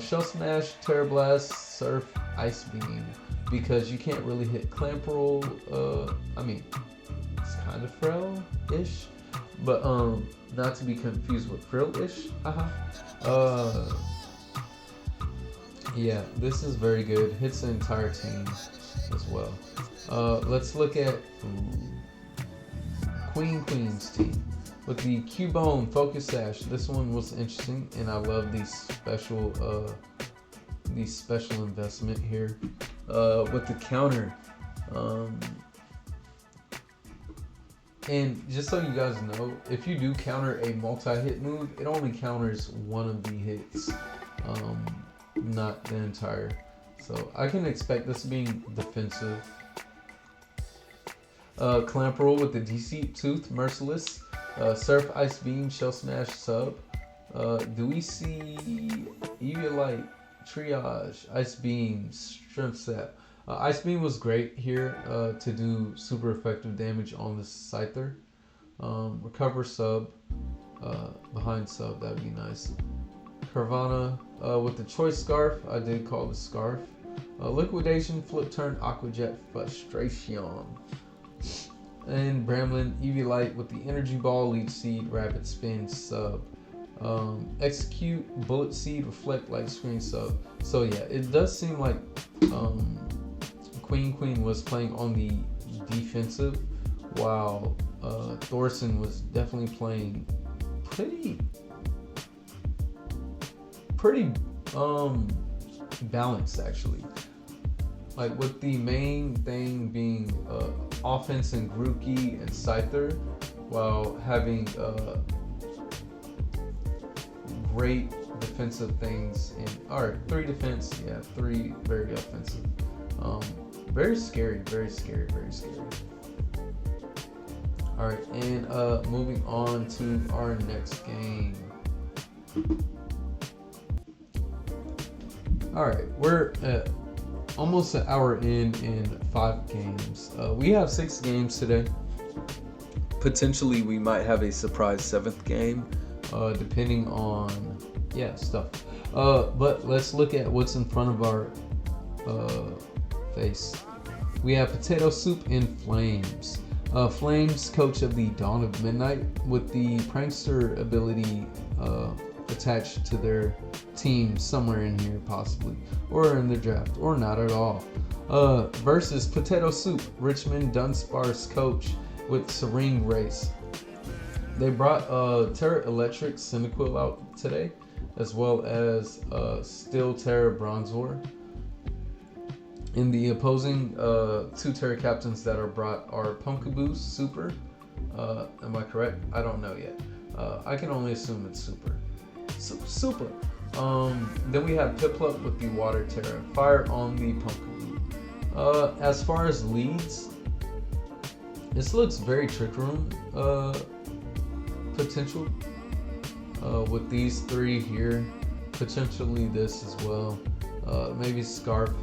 [SPEAKER 1] Shell Smash, Terra Blast, Surf, Ice Beam. Because you can't really hit Clamperl. I mean, it's kind of frail-ish. But not to be confused with Frill-ish. Haha. Yeah, this is very good. Hits the entire team as well. Let's look at Queen's team with the Cubone Focus Sash. This one was interesting, and I love the special investment here with the counter. And just so you guys know, if you do counter a multi-hit move, it only counters one of the hits. Not the entire. So I can expect this being defensive. Clamperl with the Deceit Tooth, Merciless, Surf, Ice Beam, Shell Smash, Sub. Do we see Eviolite, Triage, Ice Beam, Strength Sap? Ice Beam was great here to do super effective damage on the Scyther. Recover Sub, behind Sub, that would be nice. Carvana with the Choice Scarf, I did call the Scarf. Liquidation, Flip Turn, Aqua Jet, Frustration. And Bramlin, Eviolite with the Energy Ball, Leech Seed, Rapid Spin, Sub. Execute, Bullet Seed, Reflect, Light Screen, Sub. So yeah, it does seem like Queen was playing on the defensive, while Thorson was definitely playing pretty balanced actually. Like with the main thing being offense and Grookey and Scyther, while having great defensive things. Alright, 3 defense, yeah, 3 very offensive. Very scary, very scary, very scary. Alright, and moving on to our next game. Alright, we're at almost an hour in 5 games. We have 6 games today. Potentially we might have a surprise 7th game, depending on stuff. But let's look at what's in front of our face. We have Potato Soup and Flames. Flames, coach of the Dawn of Midnight, with the Prankster ability attached to their team somewhere in here possibly, or in the draft, or not at all. Versus Potato Soup, Richmond Dudunsparce coach with Serene Race. They brought Terra Electric Cyndaquil out today, as well as Steel Terra Bronzor. In the opposing 2 Terra captains that are brought are Pumpkaboo, Super. Am I correct? I don't know yet. I can only assume it's Super. Super. Then we have Piplup with the Water Terra. Fire on the Pumpkaboo. As far as leads, this looks very Trick Room potential. With these 3 here, potentially this as well. Maybe Scarf.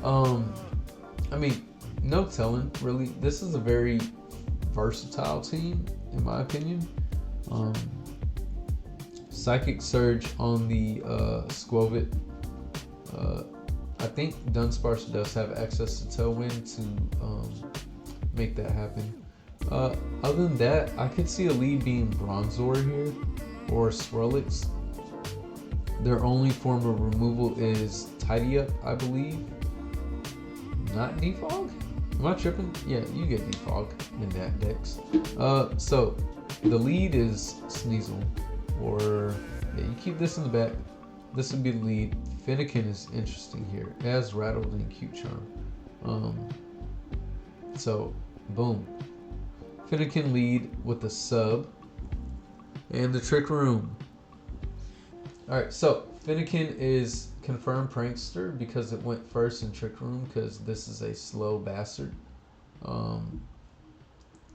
[SPEAKER 1] I mean, no telling really. This is a very versatile team in my opinion. Psychic Surge on the Squovit. I think Dunsparce does have access to Tailwind to make that happen. Other than that, I could see a lead being Bronzor here or Swirlix. Their only form of removal is Tidy Up, I believe. Not Defog? Am I tripping? Yeah, you get Defog in that dex. So the lead is Sneasel, or yeah, you keep this in the back. This would be the lead. Fennekin is interesting here. It has Rattled and Cute Charm. So, boom. Fennekin lead with the sub and the Trick Room. Alright, so Fennekin is confirmed prankster because it went first in Trick Room because this is a slow bastard.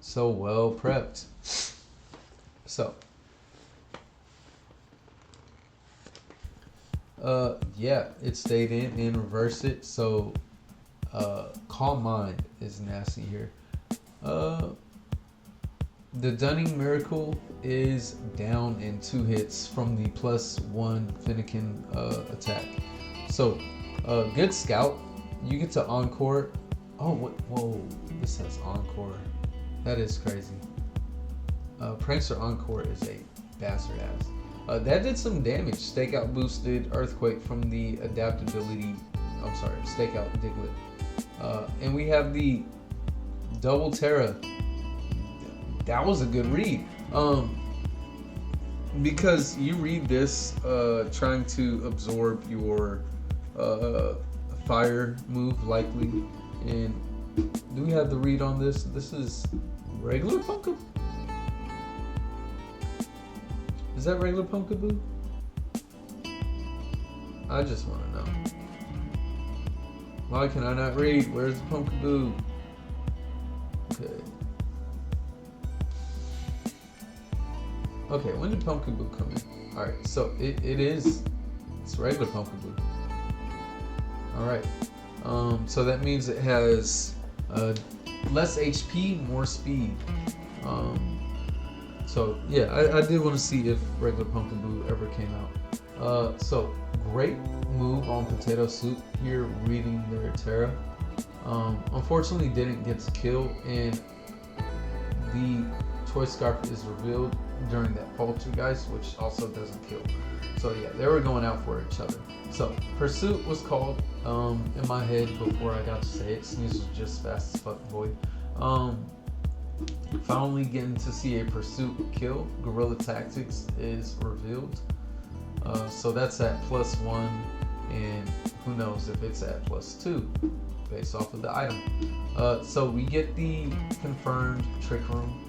[SPEAKER 1] So well prepped. So yeah, it stayed in and reversed it. So Calm Mind is nasty here. The Dunning Miracle is down in 2 hits from the +1 Fennekin attack. So good scout. You get to Encore. Oh, what? Whoa, this has Encore. That is crazy. Prankster Encore is a bastard ass. That did some damage. Stakeout boosted Earthquake from the adaptability. I'm sorry, Stakeout Diglett. And we have the Double Terra. That was a good read. Because you read this trying to absorb your fire move likely. And do we have the read on this? This is regular Punkaboo? Is that regular Punkaboo? I just want to know. Why can I not read? Where's the Punkaboo? Okay. Okay, when did Punkaboo come in? Alright, so it's regular Punkaboo. Alright. So that means it has less HP, more speed. So yeah, I did want to see if regular Punkaboo ever came out. So great move on Potato Soup here, reading their Terra. Unfortunately didn't get to kill, and the Toy Scarf is revealed during that Poltergeist, which also doesn't kill. So yeah, they were going out for each other. So Pursuit was called in my head before I got to say it. Sneeze was just fast as fuck, boy. Finally getting to see a Pursuit kill. Guerrilla Tactics is revealed. So that's at +1, and who knows if it's at +2 based off of the item. So we get the confirmed Trick Room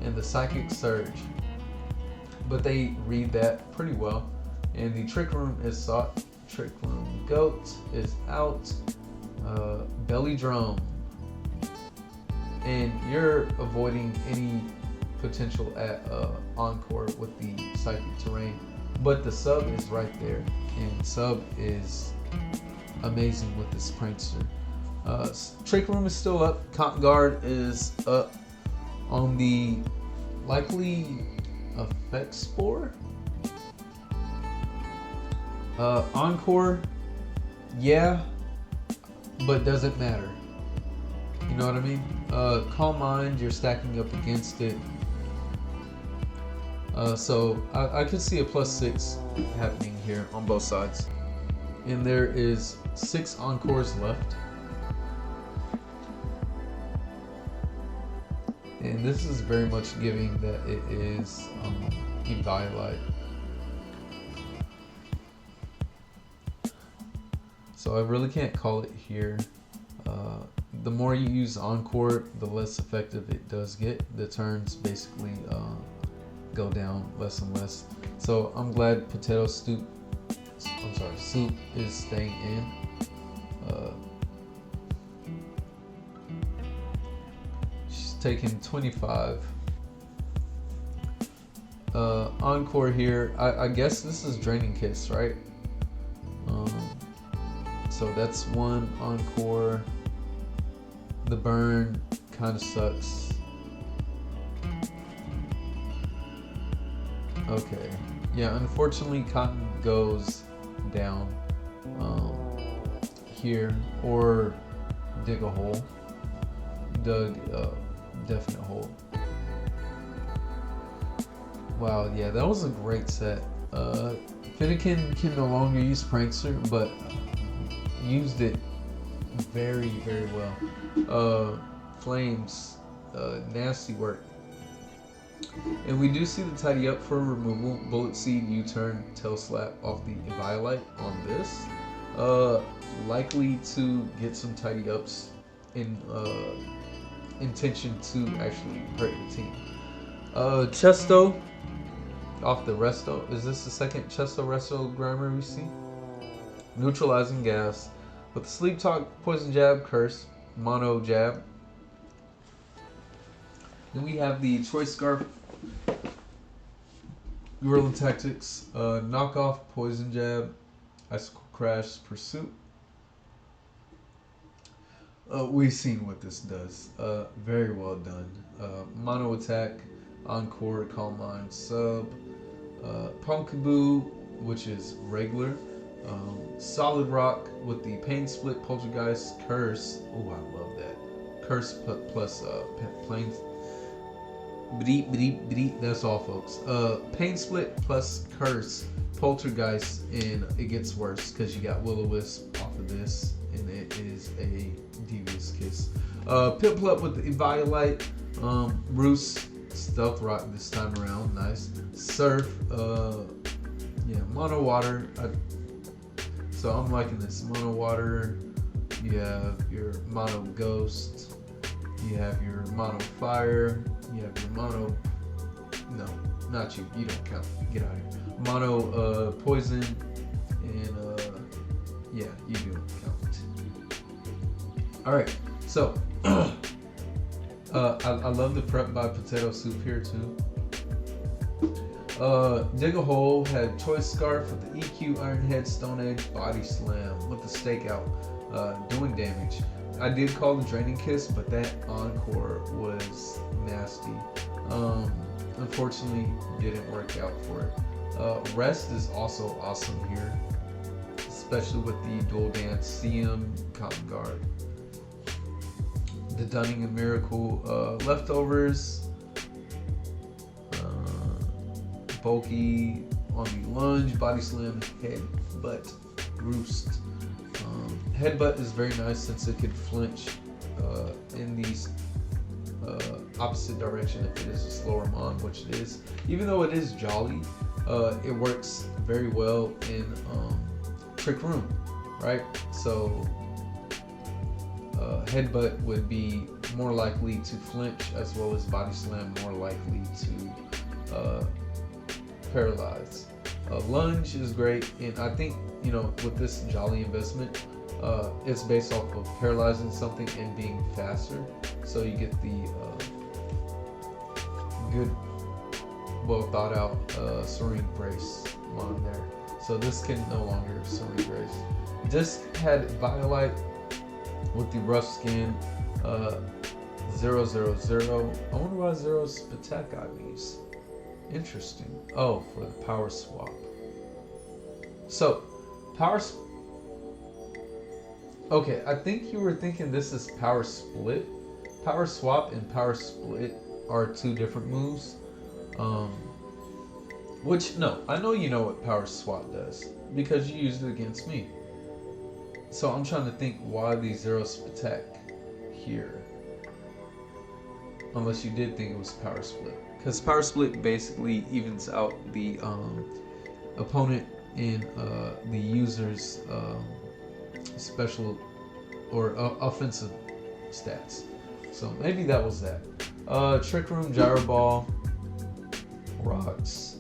[SPEAKER 1] and the Psychic Surge, but they read that pretty well. And the Trick Room is sought. Trick Room Goat is out. Belly Drum. And you're avoiding any potential at Encore with the Psychic Terrain. But the sub is right there. And sub is amazing with this prankster. Trick Room is still up. Cotton Guard is up on the likely Effect Spore. Encore, yeah, but doesn't matter. You know what I mean? Calm Mind, you're stacking up against it. So I could see a +6 happening here on both sides. And there is 6 Encores left. And this is very much giving that it is Eviolite. So I really can't call it here. The more you use Encore, the less effective it does get. The turns basically go down less and less. So I'm glad Soup is staying in. She's taking 25. Encore here. I guess this is Draining Kiss, right? So that's 1 Encore. The burn kind of sucks. Okay. Yeah, unfortunately Cotton goes down here, or dig a hole. Dug definite hole. Wow, yeah, that was a great set. Fennekin can no longer use Prankster, but used it very, very well. Flames, nasty work. And we do see the tidy up for removal. Bullet Seed, U-turn, Tail Slap off the Eviolite on this. Likely to get some tidy ups in intention to actually hurt the team. Chesto off the Resto. Is this the second Chesto Resto Grimer we see? Neutralizing Gas with the Sleep Talk, Poison Jab, Curse, Mono Jab. Then we have the Choice Scarf, Guerrilla Tactics, Knockoff, Poison Jab, Icicle Crash, Pursuit. We've seen what this does. Very well done. Mono Attack, Encore, Calm Mind, Sub, Pumpkaboo, which is regular. Solid Rock with the Pain Split, Poltergeist, Curse. Oh, I love that. Curse plus Plains. That's all, folks. Pain Split plus Curse, Poltergeist, and it gets worse because you got Will-O-Wisp off of this, and it is a Devious Kiss. Piplup with the Eviolite, Roost, Stealth Rock this time around, nice. Surf, Mono Water. So I'm liking this. Mono Water, you have your Mono Ghost, you have your Mono Fire, you have your Mono, no, not you, you don't count, get out of here. Mono Poison, and yeah, you do count. Alright, so, I love the Prep by Potato Soup here too. Dig a Hole had Choice Scarf with the EQ, Iron Head, Stone Edge, Body Slam with the Stakeout, doing damage. I did call the Draining Kiss, but that Encore was nasty. Unfortunately, didn't work out for it. Rest is also awesome here, especially with the Dual Dance, CM, Cotton Guard. The Dunning and Miracle, Leftovers, Bulky on the Lunge, Body Slam, Headbutt, Roost. Headbutt is very nice since it could flinch in these opposite direction if it is a slower mon, which it is. Even though it is Jolly, it works very well in Trick Room, right? So Headbutt would be more likely to flinch, as well as Body Slam more likely to paralyze. Lunge is great, and I think, you know, with this Jolly investment, it's based off of paralyzing something and being faster, so you get the good, well thought out Serene Brace on there. So this can no longer Serene Brace. Disc had Violite with the Rough Skin, 000. I wonder why 0's attack got these. Interesting. Oh, for the power swap. So, okay, I think you were thinking this is power split. Power swap and power split are two different moves. Which, no, I know you know what power swap does because you used it against me. So I'm trying to think why the 0's attack here. Unless you did think it was power split. Because power split basically evens out the opponent and the user's special or offensive stats. So maybe that was that. Trick Room, Gyro Ball, Rocks.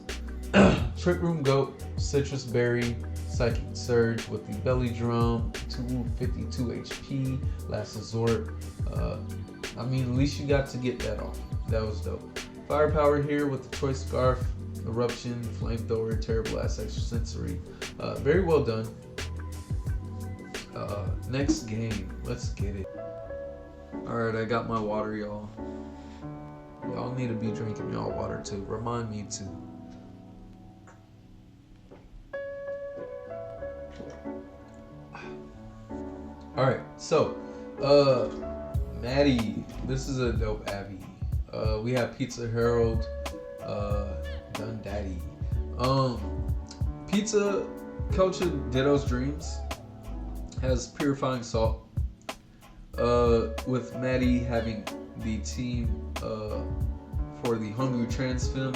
[SPEAKER 1] Trick Room Goat, Citrus Berry, Psychic Surge with the Belly Drum, 252 HP, Last Resort. I mean, at least you got to get that off. That was dope. Firepower here with the Choice Scarf, Eruption, Flamethrower, Terrible Ass Extrasensory. Very well done. Next game, let's get it. Alright, I got my water, y'all. Y'all need to be drinking y'all water too. Remind me to. Alright, so, Maddie, this is a dope Abby. We have Pizza Herald, Dun Daddy. Pizza Culture Ditto's Dreams has Purifying Salt. With Maddie having the team for the Hungry Transfem,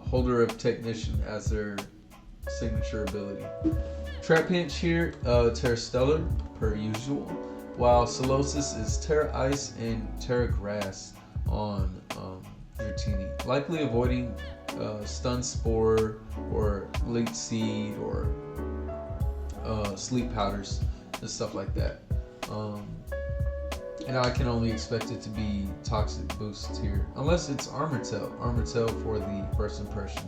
[SPEAKER 1] holder of Technician as their signature ability. Trap Pinch here, Terra Stellar per usual, while Solosis is Terra Ice and Terra Grass on your Teeny, likely avoiding Stun Spore or Late Seed or Sleep Powders and stuff like that. And I can only expect it to be Toxic Boost here, unless it's Armor Tail for the first impression.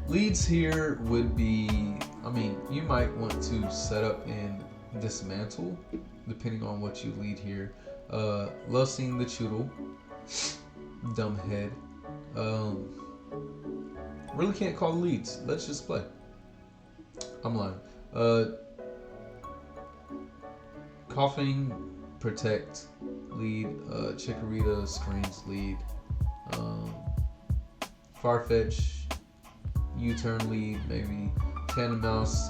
[SPEAKER 1] Leads here would be, I mean, you might want to set up and dismantle, depending on what you lead here. Love seeing the Choodle, Dumbhead. Really can't call leads. Let's just play. I'm lying. Coughing, Protect, lead. Chikorita, Screams, lead. Farfetch, U-turn lead, maybe. Tandemaus,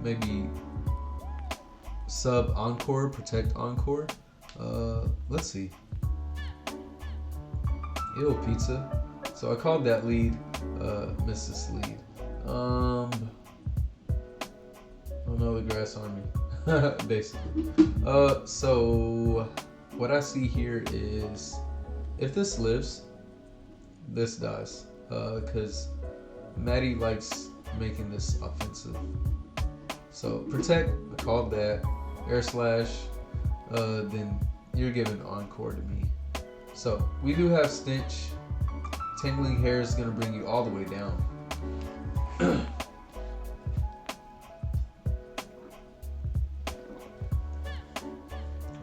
[SPEAKER 1] maybe Sub Encore, Protect Encore. Let's see. Ew, Pizza. So I called that lead, missed this lead. Another Grass Army, basically. So what I see here is if this lives, this dies. Because Maddie likes making this offensive. So Protect, I called that. Air Slash, then you're giving Encore to me. So we do have Stench. Tangling Hair is going to bring you all the way down.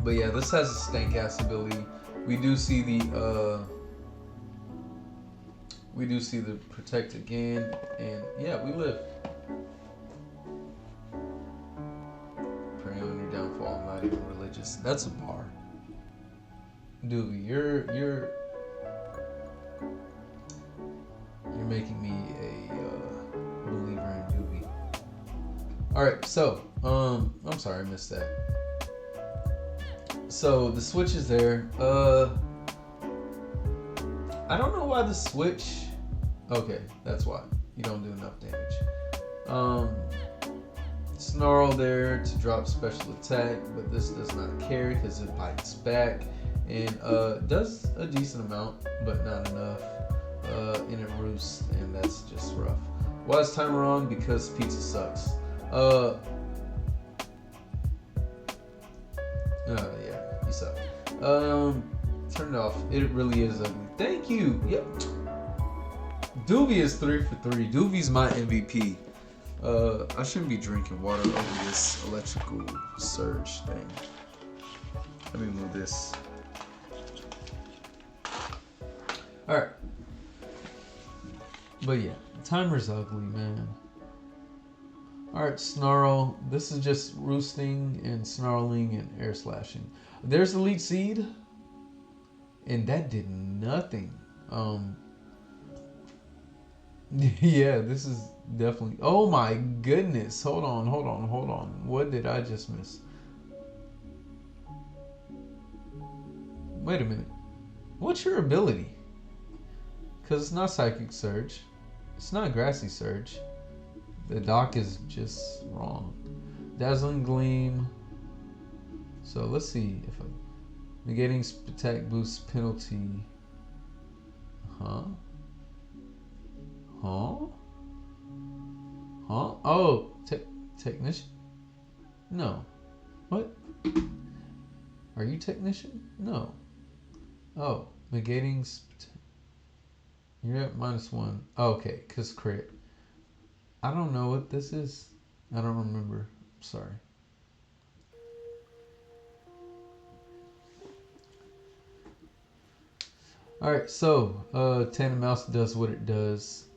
[SPEAKER 1] But yeah, this has a stank ass ability. We do see the Protect again, and yeah, we live. Pray on your downfall. I'm not even religious. That's a bar. Duvy, you're making me a believer in Duvy. All right, so I'm sorry I missed that. So the switch is there. I don't know why the switch. Okay, that's why you don't do enough damage. Snarl there to drop special attack, but this does not carry because it bites back and does a decent amount, but not enough. And it roosts, and that's just rough. Why is timer on? Because pizza sucks. Yeah, you suck. Turn it off. It really is ugly. Thank you. Yep. Duvy is 3 for 3. Duvy's my MVP. I shouldn't be drinking water over this electrical surge thing. Let me move this. Alright. But yeah, timer's ugly, man. Alright, Snarl. This is just roosting and snarling and air slashing. There's the lead seed. And that did nothing. Yeah, this is definitely... Oh my goodness. Hold on. What did I just miss? Wait a minute. What's your ability? Because it's not Psychic Surge. It's not Grassy Surge. The doc is just wrong. Dazzling Gleam. So let's see if I'm negating attack boost penalty. Huh? Oh, Technician? No. What? Are you Technician? No. Oh, negating. You're at -1. Oh, okay, because crit. I don't know what this is. I don't remember. I'm sorry. Alright, so Tandemaus does what it does.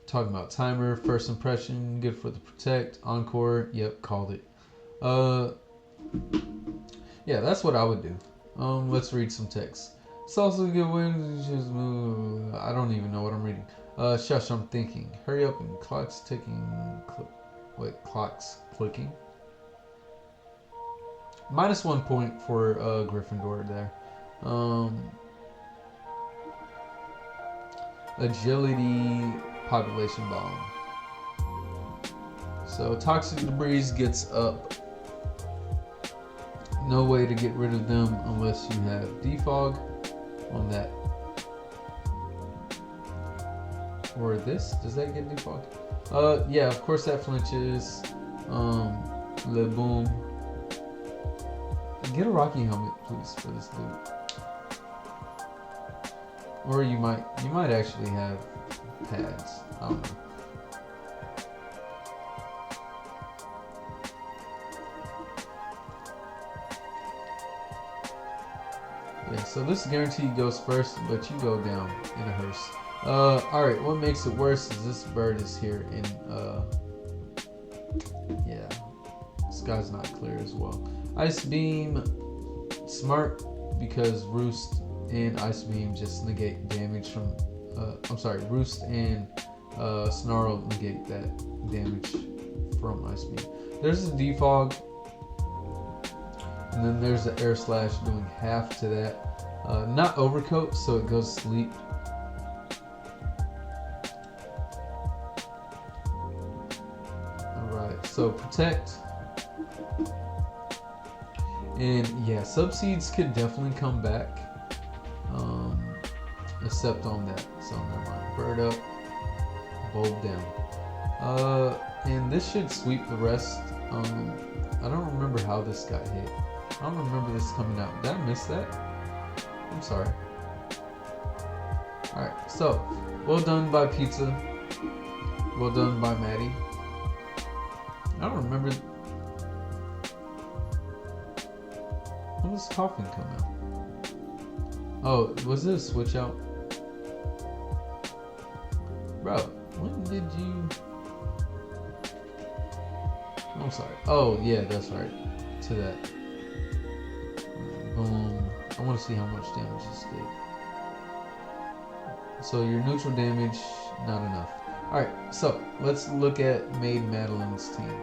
[SPEAKER 1] Talking about timer, first impression, good for the protect, encore, yep, called it. Yeah, that's what I would do. Let's read some text. It's also a good way to just I don't even know what I'm reading. Shush, I'm thinking. Hurry up and clock's ticking. Wait, clock's clicking. -1 point for Gryffindor there. Agility, population bomb. So toxic debris gets up. No way to get rid of them unless you have defog on that. Or this, does that get defogged? Yeah, of course that flinches. Le boom. Get a Rocky helmet, please, for this dude. Or you might actually have pads. I don't know. Yeah, so this guaranteed goes first, but you go down in a hearse. Alright, what makes it worse is this bird is here and yeah. Sky's not clear as well. Ice Beam, smart, because Roost and Ice Beam just negate damage from, I'm sorry, Roost and Snarl negate that damage from Ice Beam. There's a defog, and then there's the Air Slash doing half to that. Not Overcoat, so it goes sleep. Alright, so Protect. And yeah, Subseeds could definitely come back. Except on that. So never mind. Bird up. Bulb down. And this should sweep the rest. I don't remember how this got hit. I don't remember this coming out. Did I miss that? I'm sorry. Alright, so well done by Pizza. Well done by Maddie. I don't remember. When does Coffin come out? Oh, was it a switch out? Bro, when did you... I'm sorry. Oh, yeah, that's right. To that. Boom. I want to see how much damage this did. So your neutral damage, not enough. Alright, so let's look at Maid Madeline's team.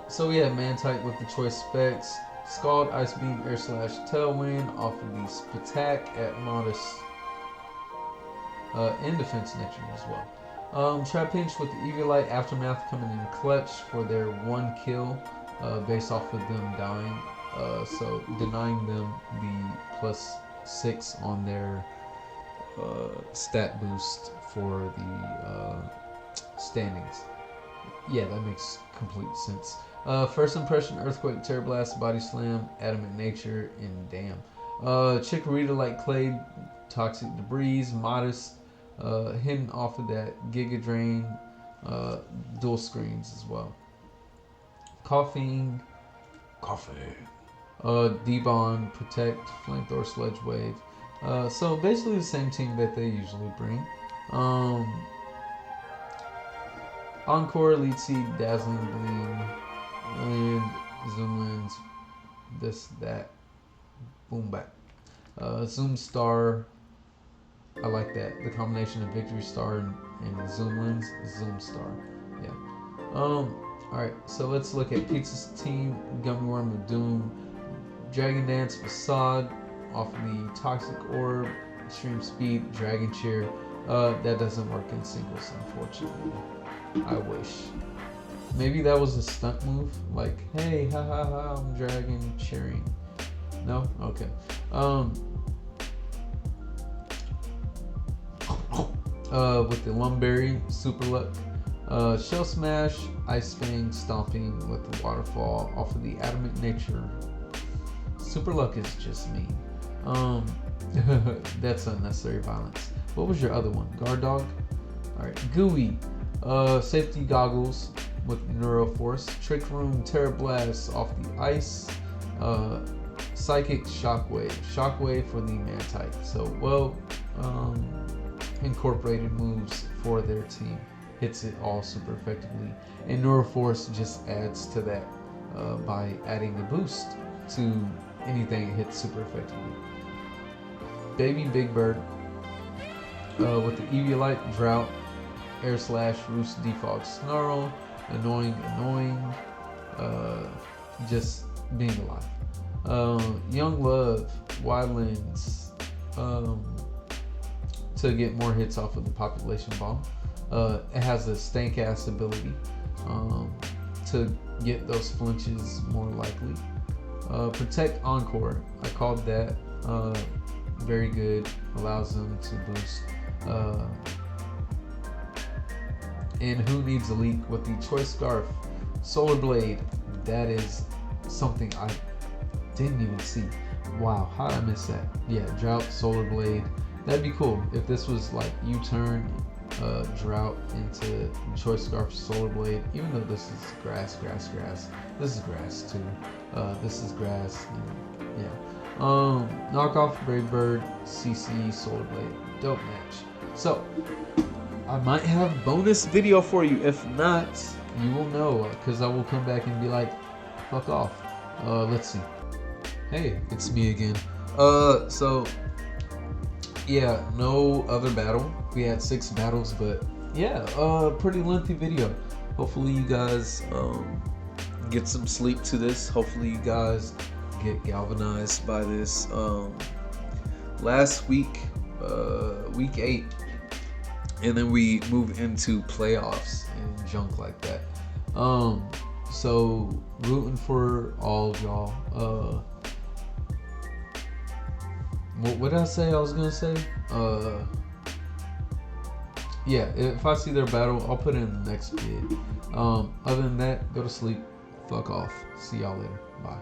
[SPEAKER 1] So we have Man-type with the choice specs. Scald, Ice Beam, Air Slash, Tailwind off of the Spatak at Modest. And Defense Nature as well. Trap Pinch with the Eviolite Aftermath coming in clutch for their 1 kill based off of them dying. So denying them the +6 on their stat boost for the standings. Yeah, that makes complete sense. First impression, Earthquake, Terror Blast, Body Slam, Adamant Nature, and Damn. Chikorita like Clay, Toxic Debris, Modest, hidden off of that Giga Drain, dual screens as well. Coughing, Debond, Protect, Flamethrower, Sledge Wave. So basically the same team that they usually bring. Encore, Lead Seed, Dazzling Gleam, and Zoom Lens, this, that, boom, back. Zoom Star, I like that. The combination of Victory Star and Zoom Lens, Zoom Star, yeah. Alright, so let's look at Pizza's team. Gummy Worm of Doom, Dragon Dance, Facade, off the Toxic Orb, Extreme Speed, Dragon Cheer. That doesn't work in singles, unfortunately. I wish. Maybe that was a stunt move, like, hey, ha ha ha, I'm dragon cheering. No? Okay. With the Lumberry, Super Luck, Shell Smash, Ice Fang, Stomping with the Waterfall off of the Adamant Nature. Super Luck is just mean. That's unnecessary violence. What was your other one? Guard Dog? Alright, Gooey. Safety Goggles with Neuroforce, Trick Room, Terra Blast off the Ice, Psychic, Shockwave for the Man-type. So well incorporated moves for their team, hits it all super effectively, and Neuroforce just adds to that by adding a boost to anything it hits super effectively. Baby Big Bird, with the Eviolite, Drought, Air Slash, Roost, Defog, Snarl, Annoying, just being alive. Young Love, Wildlands, to get more hits off of the Population Bomb. It has a stank ass ability to get those flinches more likely. Protect Encore, I called that. Very good, allows them to boost. And who needs a leak with the Choice Scarf? Solar Blade, that is something I didn't even see. Wow, how did I miss that? Yeah, Drought, Solar Blade, that'd be cool if this was like U-turn, Drought into Choice Scarf, Solar Blade. Even though this is grass. This is grass too. This is grass. And, yeah. Knockoff, Brave Bird, CC, Solar Blade. Dope match. So I might have bonus video for you. If not, you will know because I will come back and be like, fuck off. Let's see. Hey, it's me again. So yeah, no other battle. We had 6 battles, but yeah, pretty lengthy video. Hopefully you guys get some sleep to this. Hopefully you guys get galvanized by this. Last week, week 8, and then we move into playoffs and junk like that. So rooting for all of y'all. What did I say I was gonna say? Yeah, if I see their battle, I'll put it in the next vid. Other than that, go to sleep. Fuck off. See y'all later. Bye.